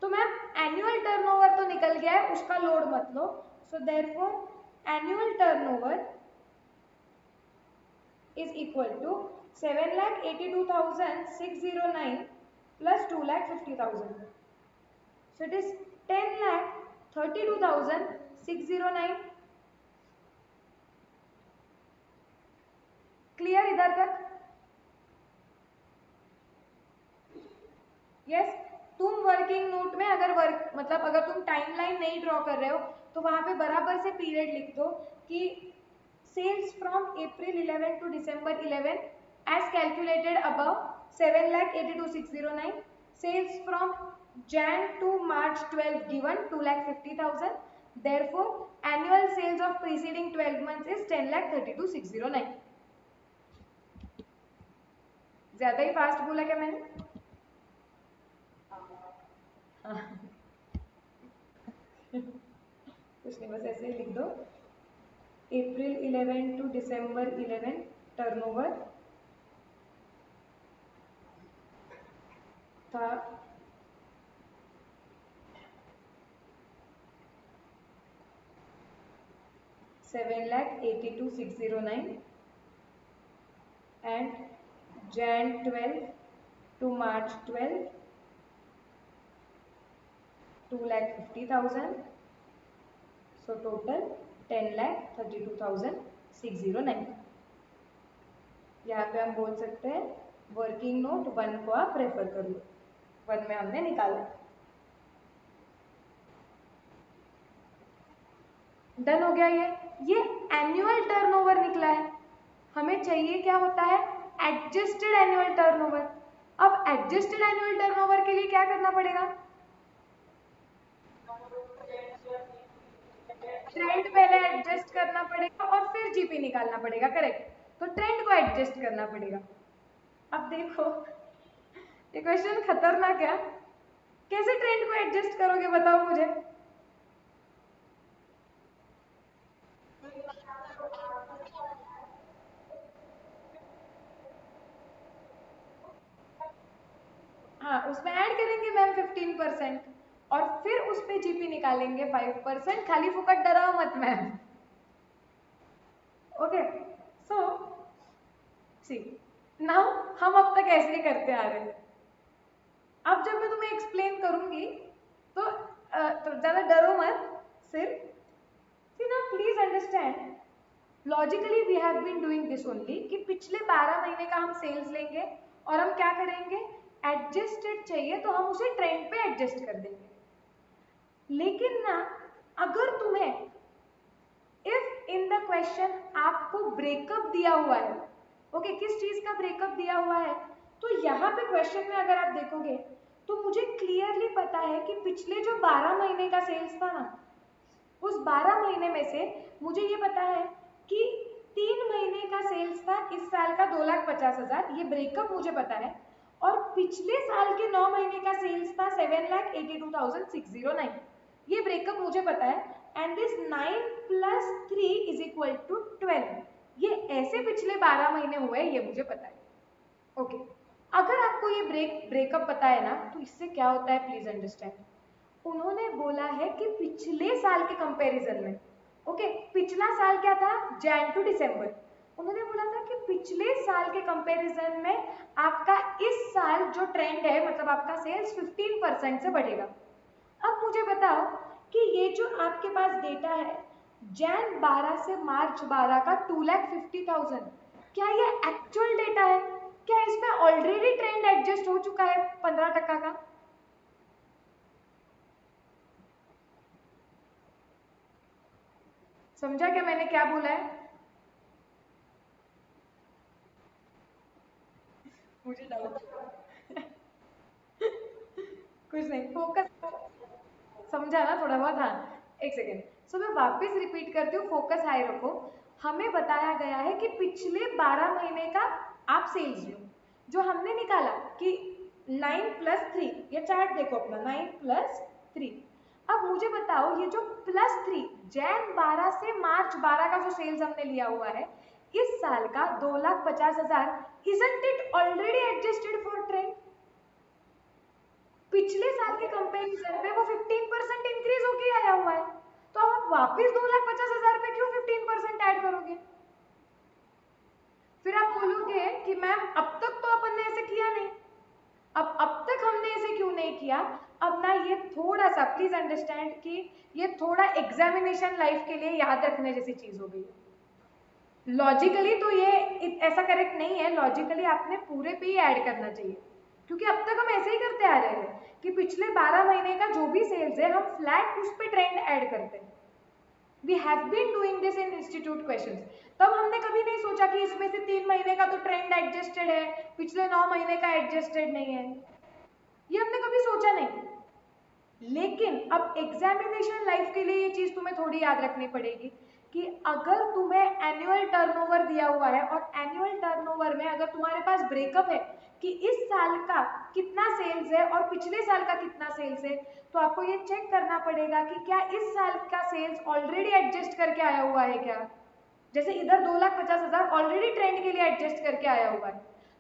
तो मैम एनुअल टर्नओवर तो निकल गया है, उसका लोड मत लो। So therefore annual turnover is equal to 7,82,609 plus 2,50,000. So it is 10,32,609. Clear इधर तक? यस। तुम वर्किंग नोट में अगर अगर तुम टाइमलाइन नहीं ड्रॉ कर रहे हो तो वहां पे बराबर से पीरियड लिख दो कि sales from April 11 to December 11 as calculated above 7,82,609, Sales from Jan to March 12 given 2,50,000. Therefore, annual sales of preceding 12 months is 10,32,609. ज्यादा ही फास्ट बोला क्या मैंने? कुछ नहीं, बस ऐसे ही लिख दो. April 11 to December 11 टर्नओवर था 7,82,609 and Jan 12 to March 12 2,50,000. So total 10,32,609. यहाँ पे हम बोल सकते हैं वर्किंग नोट 1 को आप रेफर कर लो. 1 में हमने निकाला. डन हो गया. ये एनुअल टर्नओवर निकला है. हमें चाहिए क्या होता है? Adjusted annual turnover. अब एडजस्टेड एनुअल टर्नओवर के लिए क्या करना पड़ेगा? ट्रेंड पहले एडजस्ट करना पड़ेगा और फिर जीपी निकालना पड़ेगा. करेक्ट. तो ट्रेंड को एडजस्ट करना पड़ेगा. अब देखो ये क्वेश्चन खतरनाक है. कैसे ट्रेंड को एडजस्ट करोगे बताओ मुझे. हाँ, उसमें ऐड करेंगे मैम 15% और फिर उस पे जीपी निकालेंगे 5%. खाली फुकट डराओ मत मैम. ओके. सो सी नाउ हम अब तक ऐसे ही करते आ रहे हैं. अब जब मैं तुम्हें एक्सप्लेन करूंगी तो ज्यादा डरो मत. सिर्फ सी ना please understand logically we have been doing this only कि पिछले 12 महीने का हम सेल्स लेंगे और हम क्या करेंगे, एडजस्टेड चाहिए तो हम उसे ट्रेंड पे एडजस्ट कर देंगे. लेकिन ना अगर तुम्हें इफ इन द क्वेश्चन आपको ब्रेकअप दिया हुआ है, ओके, किस चीज का ब्रेकअप दिया हुआ है, तो यहाँ पे क्वेश्चन में अगर आप देखोगे तो मुझे क्लियरली पता है कि पिछले जो 12 महीने का सेल्स था ना, उस 12 महीने में से मुझे ये पता है कि 3 महीने का सेल्स था इस साल का 2,50,000. ये ब्रेकअप मुझे पता है. और पिछले साल के 9 महीने का सेल्स था 7,82,609. ये ब्रेकअप मुझे पता है. And this 9 + 3 = 12. ये ऐसे पिछले 12 महीने हुए, ये मुझे पता है. ओके. अगर आपको ये ब्रेकअप पता है ना, तो इससे क्या होता है प्लीज अंडरस्टैंड. उन्होंने बोला है कि पिछले साल के कंपैरिजन में, ओके, पिछला साल क्या था, जैन टू दिसंबर. उन्होंने बोला था कि पिछले साल के कंपैरिजन में आपका इस साल जो ट्रेंड है, मतलब आपका सेल्स 15% से बढ़ेगा. अब मुझे बताओ कि ये जो आपके पास डेटा है जैन 12 से मार्च 12 का 2,50,000, क्या ये एक्चुअल डेटा है? क्या इसमें ऑलरेडी ट्रेंड एडजस्ट हो चुका है 15% का? समझा क्या मैंने क्या बोला है? मुझे डाउट. कुछ नहीं, फोकस. समझा ना थोड़ा बहुत? हाँ, एक सेकेंड. सो मैं वापस रिपीट करती हूँ, फोकस हाई रखो. हमें बताया गया है कि पिछले 12 महीने का आप सेल्स लो, जो हमने निकाला कि 9 + 3. ये चार्ट देखो अपना, 9 + 3. अब मुझे बताओ ये जो +3 जैन 12 से मार्च 12 का जो सेल्स हमने लिया हुआ है इस साल का 2,50,000, isn't it already adjusted for trend? पिछले साल के कंपैरिजन पे वो 15% इंक्रीज होके आया हुआ है. तो अब आप वापस 2,50,000 पे क्यों 15% ऐड करोगे? फिर आप बोलोगे कि मैम अब तक तो अपन ने ऐसे किया नहीं. अब तक हमने ऐसे क्यों नहीं किया? अब ना ये थोड़ा सा प्लीज अंडरस्टैंड कि ये थोड़ा एग्जामिनेशन लाइफ के लिए याद रखने जैसी चीज हो गई. लॉजिकली तो ये ऐसा करेक्ट नहीं है. लॉजिकली आपने पूरे पे ही ऐड करना चाहिए, क्योंकि अब तक हम ऐसे ही करते आ रहे हैं कि पिछले 12 महीने का जो भी सेल्स है हम फ्लैट उस पे ट्रेंड ऐड करते हैं. We have been doing this in institute questions. तब हमने कभी नहीं सोचा कि इसमें से 3 महीने का तो ट्रेंड एडजस्टेड है, पिछले 9 महीने का एडजस्टेड नहीं है. ये हमने कभी सोचा नहीं। लेकिन अब एग्जामिनेशन लाइफ के लिए ये चीज तुम्हें थोड़ी याद रखनी पड़ेगी कि अगर तुम्हें एनुअल टर्नओवर दिया हुआ है और एनुअल टर्नओवर में अगर तुम्हारे पास ब्रेकअप है कि इस साल का कितना सेल्स है और पिछले साल का कितना सेल्स है, तो आपको ये चेक करना पड़ेगा कि क्या इस साल का सेल्स ऑलरेडी एडजस्ट करके आया हुआ है क्या। जैसे इधर 2,50,000 ऑलरेडी ट्रेंड के लिए एडजस्ट करके आया हुआ है,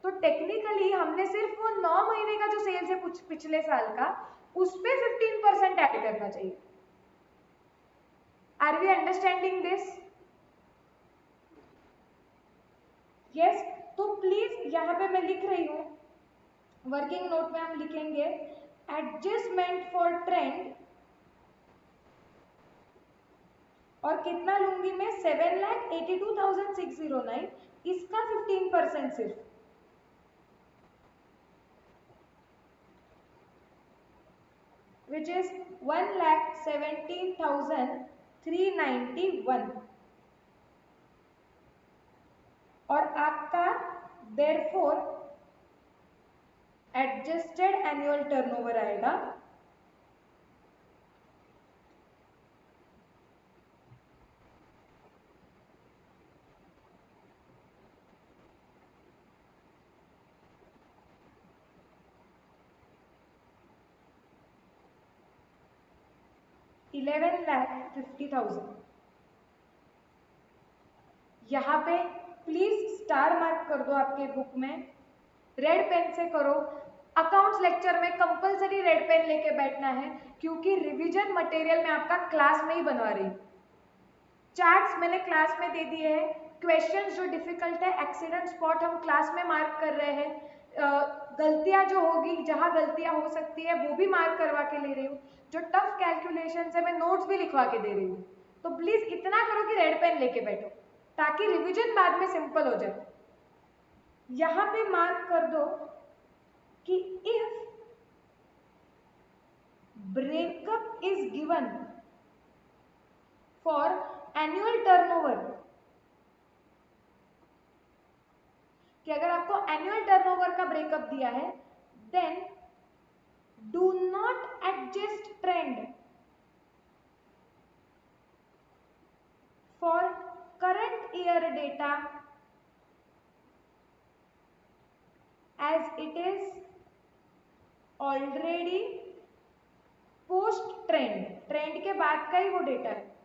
तो टेक्निकली हमने सिर्फ वो 9 महीने का जो सेल्स है पिछले साल का, उस पे 15% ऐड करना चाहिए। Are we understanding this? Yes. तो प्लीज यहाँ पे मैं लिख रही हूँ, वर्किंग नोट में हम लिखेंगे एडजस्टमेंट फॉर ट्रेंड, और कितना लूंगी मैं 7,82,609, इसका 15% सिर्फ, which is 1,17,391, और आपका therefore एडजस्टेड एनुअल टर्नओवर आएगा 11,50,000। यहाँ पे प्लीज स्टार मार्क कर दो आपके बुक में, रेड पेन से करो। अकाउंट्स लेक्चर में कंपलसरी रेड पेन लेके बैठना है, क्योंकि रिवीजन मटेरियल में आपका क्लास में ही बनवा रही हूँ। चार्ट्स मैंने क्लास में दे दिए हैं, क्वेश्चंस जो डिफिकल्ट है एक्सीडेंट स्पॉट हम क्लास में मार्क कर रहे हैं, गलतियां जो होगी जहां गलतियां हो सकती है वो भी मार्क करवा के ले रही हूँ, जो टफ कैलकुलेशन है मैं नोट्स भी लिखवा के दे रही हूँ। तो प्लीज इतना करो कि रेड पेन लेके बैठो, ताकि रिवीजन बाद में सिंपल हो जाए। यहां पे मार्क कर दो कि if breakup is given for annual turnover, कि अगर आपको एनुअल टर्नओवर का ब्रेकअप दिया है, then do not adjust trend for current year data as it is already post trend, trend के बाद का ही वो डेटा है।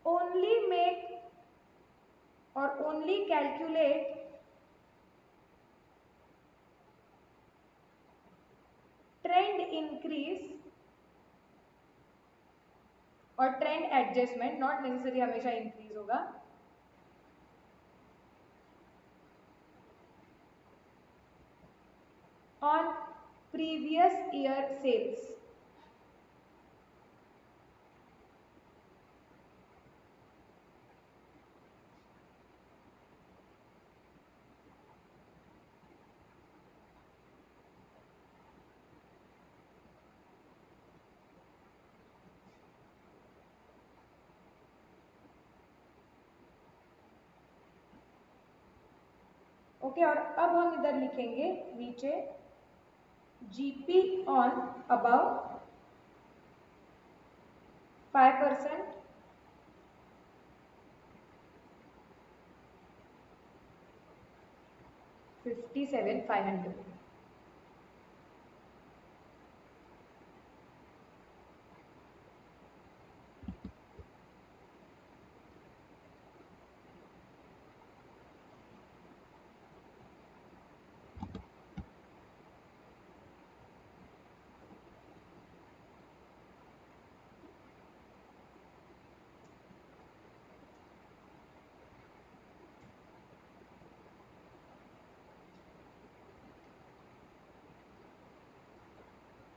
ओनली मेक और ओनली कैलकुलेट ट्रेंड इंक्रीज और ट्रेंड एडजस्टमेंट, नॉट नेसेसरी हमेशा इंक्रीज होगा, on previous year sales. Okay, और अब हम इधर लिखेंगे नीचे जीपी ऑन अबाउ 5%, 57,500।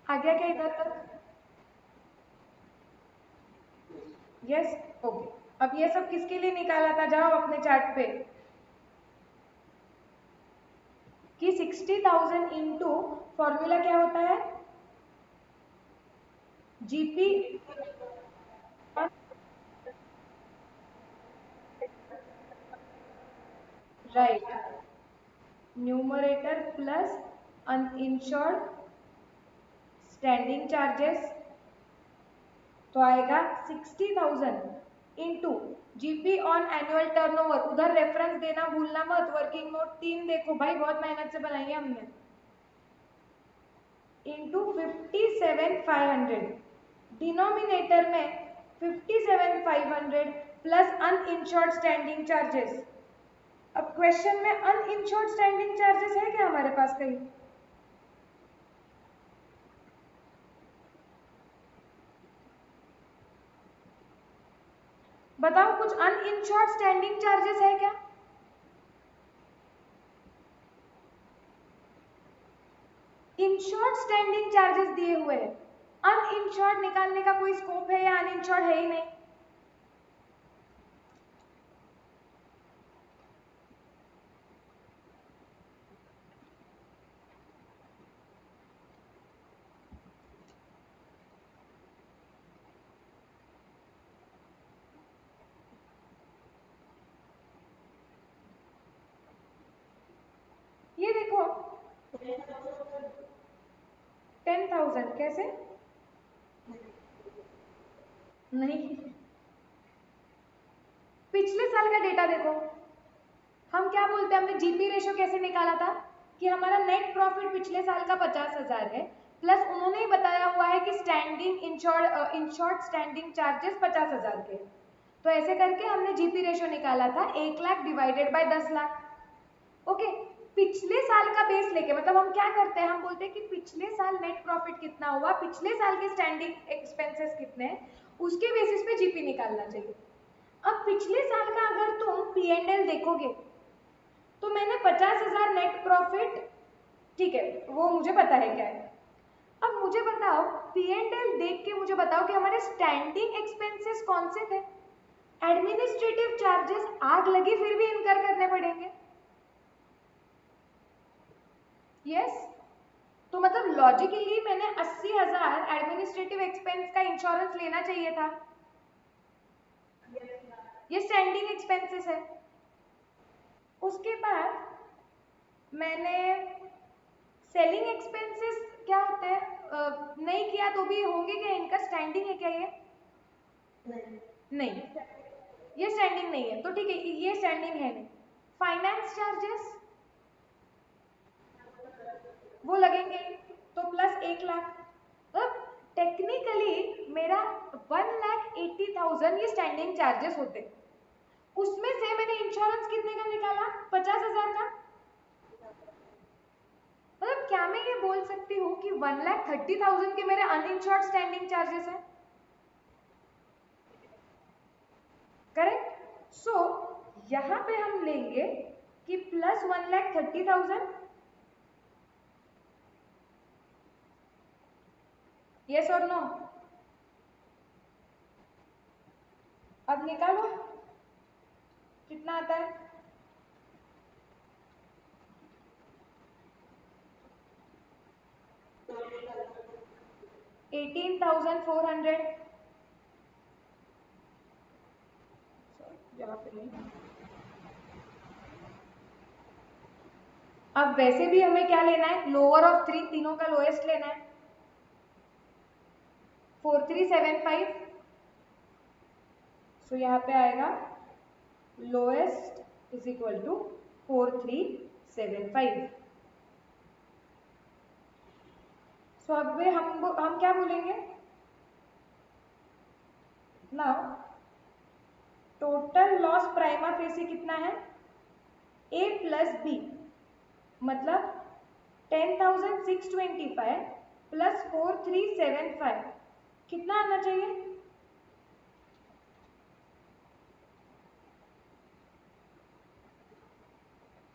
आ गया क्या इधर तक? Yes, okay. अब ये सब किसके लिए निकाला था, जाओ अपने चार्ट पे, कि 60,000 इंटू फॉर्मूला क्या होता है, GP, right, numerator plus uninsured standing charges तो आएगा 60,000 into GP on annual turnover. उधर रेफरेंस देना भूलना मत। वर्किंग नोट 3 देखो भाई, बहुत मेहनत से बनाई है हमने। इंटू 57,500, डिनोमिनेटर में 57,500 प्लस अनइंश्योर्ड स्टैंडिंग चार्जेस। अब क्वेश्चन में अनइंश्योर्ड स्टैंडिंग चार्जेस है क्या हमारे पास कहीं? बताओ कुछ अनइंश्योर्ड स्टैंडिंग चार्जेस है क्या? इंश्योर्ड स्टैंडिंग चार्जेस दिए हुए हैं, अनइंश्योर्ड निकालने का कोई स्कोप है या अनइंश्योर्ड है ही नहीं? ये देखो 10,000 कैसे? नहीं, पिछले साल का डेटा देखो। हम क्या बोलते हैं, हमने जीपी रेशो कैसे निकाला था कि हमारा नेट प्रॉफिट पिछले साल का 50,000 है, प्लस उन्होंने ही बताया हुआ है कि स्टैंडिंग इंश्योर्ड स्टैंडिंग चार्जेस 50,000 के। तो ऐसे करके हमने जीपी रेशो निकाला था 1 lakh divided by 10 lakh. Okay, पिछले साल का बेस लेके, मतलब हम क्या करते हैं, हम बोलते हैं कि पिछले साल नेट प्रॉफिट कितना हुआ, पिछले साल के स्टैंडिंग एक्सपेंसेस कितने हैं, उसके बेसिस पे जीपी निकालना चाहिए। अब पिछले साल का अगर तुम P&L देखोगे तो मैंने 50,000 नेट प्रॉफिट, ठीक है वो मुझे पता है क्या है। अब मुझे बताओ P&L देख के मुझे बताओ कि हमारे स्टैंडिंग एक्सपेंसेस कौन से थे? एडमिनिस्ट्रेटिव चार्जेस आग लगी फिर भी इनकर करने पड़ेंगे। यस तो मतलब लॉजिकली मैंने 80,000 एडमिनिस्ट्रेटिव एक्सपेंस का इंश्योरेंस लेना चाहिए था। ये स्टैंडिंग एक्सपेंसेस है। उसके बाद मैंने सेलिंग एक्सपेंसेस क्या होते हैं, नहीं किया तो भी होंगे क्या, इनका स्टैंडिंग है क्या ये? नहीं, ये स्टैंडिंग नहीं है, तो ठीक है ये स्टैंडिंग है नहीं। फाइनेंस चार्जेस वो लगेंगे तो प्लस 1 लाख। अब टेक्निकली मेरा 1,80,000 ये स्टैंडिंग चार्जेस होते, उसमें से मैंने इंश्योरेंस कितने का निकाला? 50,000 का। मतलब क्या मैं ये बोल सकती हूँ कि 1,30,000 के मेरे अनइंश्योर्ड स्टैंडिंग चार्जेस है? करेक्ट। सो यहाँ पे हम लेंगे कि प्लस 1,30,000। यस और नो? अब निकालो कितना आता है। 18,400। यहाँ पे नहीं। अब वैसे भी हमें क्या लेना है, लोअर ऑफ थ्री, तीनों का लोएस्ट लेना है, 4,375। सो यहाँ पे आएगा लोएस्ट इज इक्वल टू 4,375। सो अब हम क्या बोलेंगे ना, टोटल लॉस प्राइमा फेसी कितना है, ए प्लस बी, मतलब 10,625 प्लस 4,375 कितना आना चाहिए?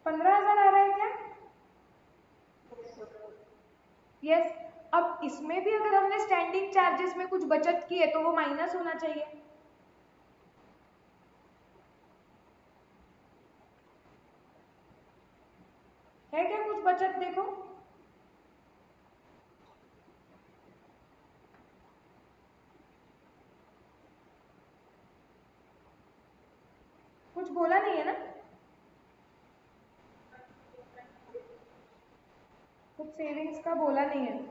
15,000 आ रहा है क्या? यस। अब इसमें भी अगर हमने स्टैंडिंग चार्जेस में कुछ बचत की है तो वो माइनस होना चाहिए। है क्या कुछ बचत? देखो कुछ बोला नहीं है ना, कुछ सेविंग्स का बोला नहीं है।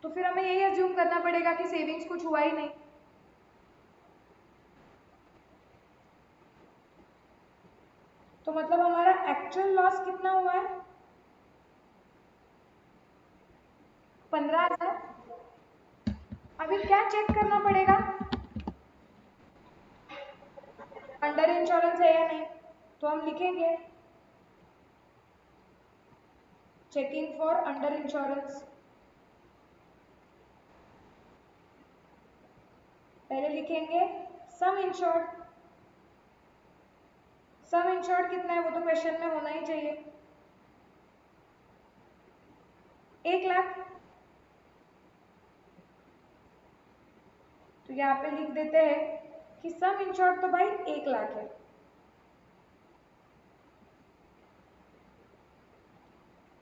तो फिर हमें यही अज्यूम करना पड़ेगा कि सेविंग्स कुछ हुआ ही नहीं। तो मतलब हमारा एक्चुअल लॉस कितना हुआ है? 15,000। अभी क्या चेक करना पड़ेगा, अंडर इंश्योरेंस है या नहीं। तो हम लिखेंगे चेकिंग फॉर अंडर इंश्योरेंस। पहले लिखेंगे सम इंश्योर्ड। सम इंश्योर्ड कितना है वो तो क्वेश्चन में होना ही चाहिए, 1,00,000। तो यहाँ पे लिख देते हैं कि सम इंश्योर्ड तो भाई 1,00,000 है।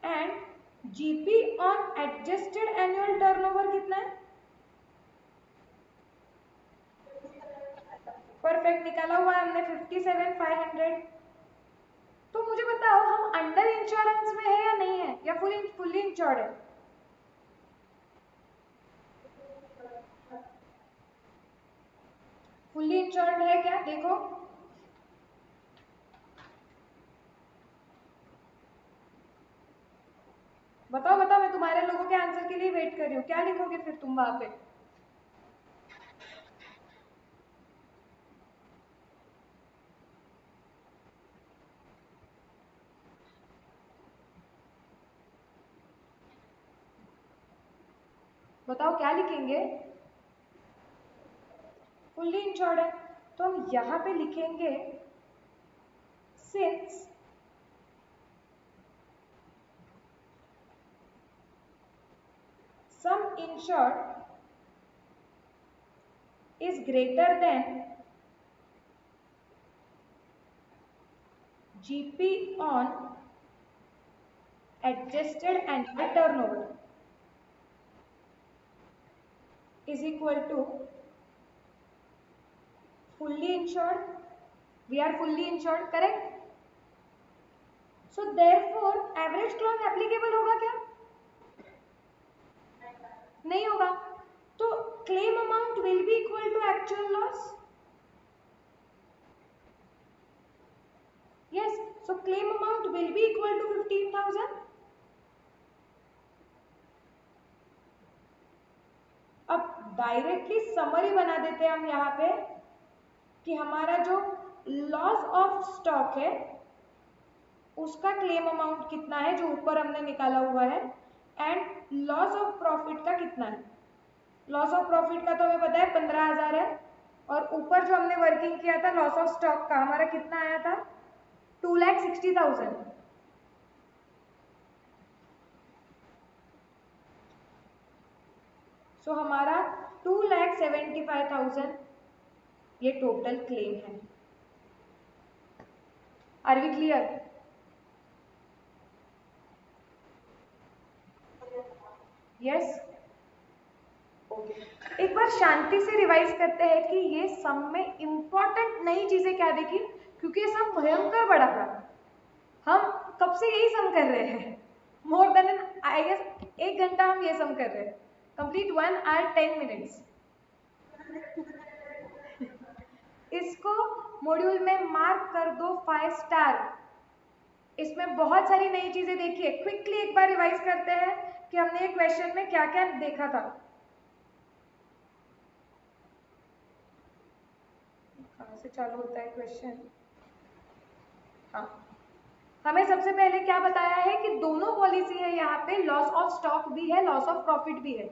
And GP on adjusted annual turnover कितना है? परफेक्ट, निकाला हुआ है हमने 57,500। तो मुझे बताओ हम अंडर इंश्योरेंस में है या नहीं है, या फुल्ली इंश्योर्ड है? फुल्ली इंश्योर्ड है क्या, देखो। बताओ बताओ, मैं तुम्हारे लोगों के आंसर के लिए वेट कर रही हूँ, क्या लिखोगे फिर तुम वहां पे? बताओ क्या लिखेंगे? फुल्ली इंश्योर्ड है, तो हम यहाँ पे लिखेंगे since some insured is greater than GP on adjusted annual turnover is equal to fully insured. We are fully insured, correct? So therefore average clause applicable होगा क्या? नहीं होगा। तो claim amount will be equal to actual loss. Yes, so claim amount will be equal to 15,000. अब directly summary बना देते हैं हम यहाँ पे कि हमारा जो लॉस ऑफ स्टॉक है उसका क्लेम अमाउंट कितना है जो ऊपर हमने निकाला हुआ है, एंड लॉस ऑफ प्रॉफिट का कितना है। लॉस ऑफ प्रॉफिट का तो हमें पता है 15,000 है, और ऊपर जो हमने वर्किंग किया था लॉस ऑफ स्टॉक का हमारा कितना आया था, 2,60,000। सो हमारा 2,75,000 ये टोटल क्लेम है। Are we clear? Yes, okay. एक बार शांति से रिवाइज करते हैं कि ये सम में इंपॉर्टेंट नई चीजें क्या देखी, क्योंकि ये सम भयंकर बड़ा था। हम कब से यही सम कर रहे हैं, more than an I guess 1 घंटा हम ये सम कर रहे हैं, कंप्लीट 1 hour 10 minutes। इसको मॉड्यूल में मार्क कर दो 5 स्टार। इसमें बहुत सारी नई चीजें देखी है। क्विकली एक बार रिवाइज करते हैं कि हमने ये क्वेश्चन में क्या क्या देखा था। कहाँ से चालू होता है क्वेश्चन? हाँ, हमें सबसे पहले क्या बताया है कि दोनों पॉलिसी है, यहाँ पे लॉस ऑफ स्टॉक भी है, लॉस ऑफ प्रॉफिट भी है।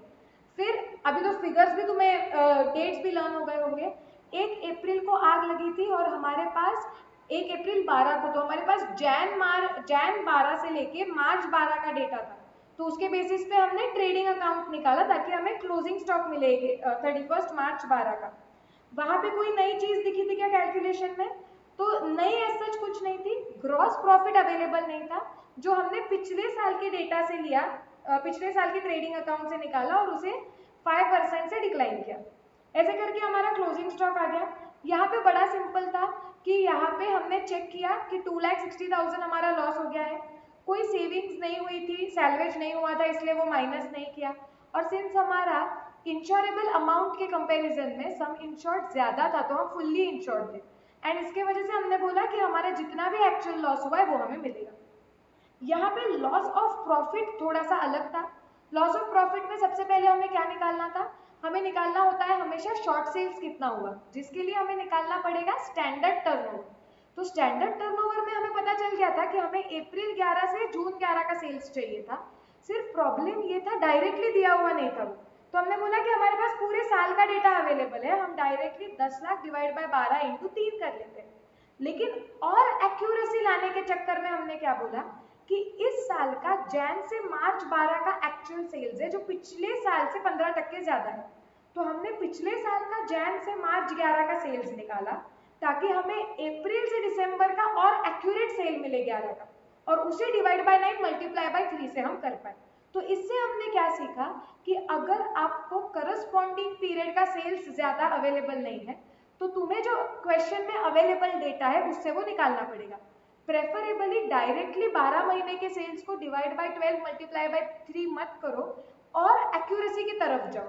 फिर अभी तो फिगर्स भी तुम्हें डेट्स भी लर्न हो गए होंगे। 1 अप्रैल को आग लगी थी और हमारे पास 1 अप्रैल 12 को, तो हमारे पास जैन 12 से लेके मार्च 12 का डेटा था। तो उसके बेसिस पे हमने ट्रेडिंग अकाउंट निकाला ताकि हमें क्लोजिंग स्टॉक मिलेगी 31 मार्च 12 का। वहां पे कोई नई चीज दिखी थी क्या कैलकुलेशन में? तो नई एज सच कुछ नहीं थी। ग्रॉस प्रॉफिट अवेलेबल नहीं था जो हमने पिछले साल के डेटा से लिया, पिछले साल के ट्रेडिंग अकाउंट से निकाला और उसे 5% से डिक्लाइन किया। ऐसे करके हमारा क्लोजिंग स्टॉक आ गया। यहाँ पे बड़ा सिंपल था कि यहाँ पे हमने चेक किया कि 2,60,000 हमारा लॉस हो गया है, कोई सेविंग्स नहीं हुई थी, सैलवेज नहीं हुआ था, इसलिए वो माइनस नहीं किया। और सिंस हमारा इंश्योरेबल अमाउंट के कंपैरिजन में सम इंश्योर्ड ज्यादा था तो हम फुल्ली इंश्योर्ड थे एंड इसके वजह से हमने बोला कि हमारा जितना भी एक्चुअल लॉस हुआ है वो हमें मिलेगा। यहाँ पे लॉस ऑफ प्रॉफिट थोड़ा सा अलग था। लॉस ऑफ प्रॉफिट में सबसे पहले हमें क्या निकालना था, हमें निकालना होता है हमेशा शॉर्ट सेल्स कितना हुआ, जिसके लिए हमें निकालना पड़ेगा स्टैंडर्ड टर्नओवर। तो स्टैंडर्ड टर्नओवर में हमें पता चल गया था कि हमें अप्रैल 11 से जून 11 का सेल्स चाहिए था। सिर्फ प्रॉब्लम ये था डायरेक्टली दिया हुआ नहीं था वो, तो हमने बोला कि हमारे पास पूरे साल का डेटा अवेलेबल है, हम directly 10 lakh divide by 12 into 3 कर लेते हैं। लेकिन और एक्यूरेसी लाने के चक्कर में हमने क्या बोला कि इस साल का जैन से मार्च 12 का एक्चुअल सेल्स है जो पिछले साल से 15% ज्यादा है, तो हमने पिछले साल का जैन से मार्च 11 का सेल्स निकाला ताकि हमें अप्रैल से दिसंबर का और एक्यूरेट सेल मिले 11 का, और उसे डिवाइड बाय 9 मल्टीप्लाई बाय 3 से हम कर पाए। तो इससे हमने क्या सीखा कि अगर आपको करस्पॉन्डिंग पीरियड का सेल्स ज्यादा अवेलेबल नहीं है तो तुम्हें जो क्वेश्चन में अवेलेबल डेटा है उससे वो निकालना पड़ेगा। प्रेफरेबली डायरेक्टली 12 महीने के सेल्स को डिवाइड बाय 12 मल्टीप्लाई बाय 3 मत करो और एक्यूरेसी की तरफ जाओ।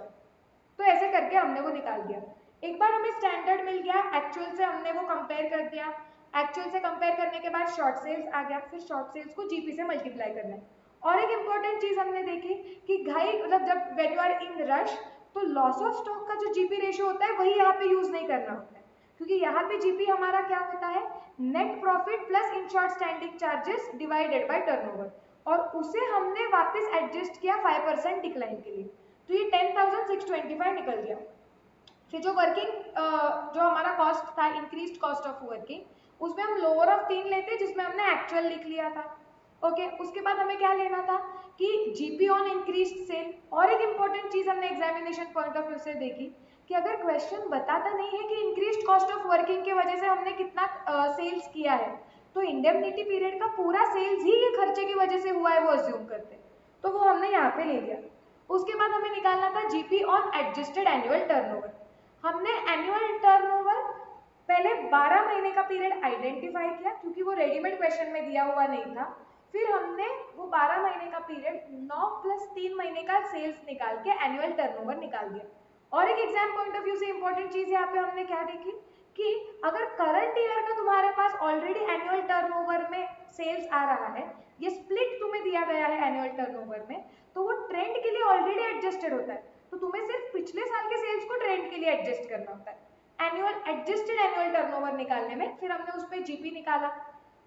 तो ऐसे करके हमने वो निकाल दिया। एक बार हमें स्टैंडर्ड मिल गया, एक्चुअल से हमने वो कंपेयर कर दिया, एक्चुअल से कंपेयर करने के बाद शॉर्ट सेल्स आ गया, फिर शॉर्ट सेल्स को जीपी से मल्टीप्लाई करना है। और एक इंपॉर्टेंट चीज हमने देखी कि घाई मतलब जब when you are in rush तो लॉस ऑफ स्टॉक का जो जीपी रेशियो होता है वही यहाँ पे यूज नहीं करना होता है, क्योंकि यहाँ पे जीपी हमारा क्या होता है net profit plus insured standing charges divided by turnover, और उसे हमने वापस एडजस्ट किया 5% डिक्लाइन के लिए, तो ये 10,625 निकल गया। फिर जो वर्किंग जो हमारा कॉस्ट था इंक्रीज्ड कॉस्ट ऑफ वर्किंग उसमें हम लोअर ऑफ 3 लेते जिसमें हमने एक्चुअल लिख लिया था। ओके उसके बाद हमें क्या लेना था कि जीपी ऑन इंक्रीज्ड सेल। और एक इंपॉर्टेंट चीज हमने एग्जामिनेशन पॉइंट ऑफ व्यू से देखी कि अगर क्वेश्चन बताता नहीं है कि इंक्रीज्ड कॉस्ट ऑफ वर्किंग के वजह से हमने कितना सेल्स किया है तो इंडेमनिटी पीरियड का पूरा सेल्स ही ये खर्चे की वजह से हुआ है वो अज्यूम करते, तो वो हमने यहाँ पे ले लिया। उसके बाद हमें निकालना था GP on adjusted annual turnover. हमने एनुअल टर्नओवर पहले 12 महीने का पीरियड आइडेंटिफाई किया क्योंकि वो रेडीमेड क्वेश्चन में दिया हुआ नहीं था, फिर हमने वो 12 महीने का पीरियड 9 प्लस 3 महीने का सेल्स निकाल के एनुअल टर्नओवर निकाल दिया। और एक एग्जाम पॉइंट ऑफ व्यू से इंपॉर्टेंट चीज यहाँ पे हमने क्या देखी कि अगर करंट ईयर का तुम्हारे पास ऑलरेडी एनुअल टर्नओवर में सेल्स आ रहा है, ये स्प्लिट तुम्हें दिया गया है एनुअल टर्नओवर में, तो वो ट्रेंड के लिए ऑलरेडी एडजस्टेड होता है, तो तुम्हें सिर्फ पिछले साल के सेल्स को ट्रेंड के लिए एडजस्ट करना होता है एनुअल एडजस्टेड एनुअल टर्नओवर निकालने में। फिर हमने उस पर जीपी निकाला।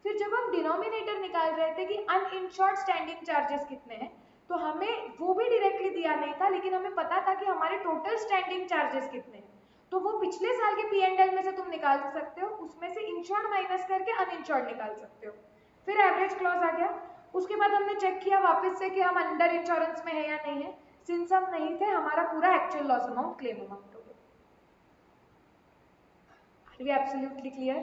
फिर जब हम डिनोमिनेटर निकाल रहे थे कि अनइंश्योर्ड स्टैंडिंग चार्जेस कितने हैं तो हमें वो भी डायरेक्टली दिया नहीं था, लेकिन हमें पता था कि हमारे टोटल स्टैंडिंग चार्जेस कितने हैं, तो वो पिछले साल के P&L में से तुम निकाल सकते हो, उसमें से इंश्योर्ड माइनस करके अनइंश्योर्ड निकाल सकते हो। फिर एवरेज क्लॉज आ गया। उसके बाद हमने चेक किया वापस से कि हम अंडर इंश्योरेंस में है या नहीं है, सिंस हम नहीं थे हमारा पूरा actual loss amount claim amount हो गया। Are we absolutely clear?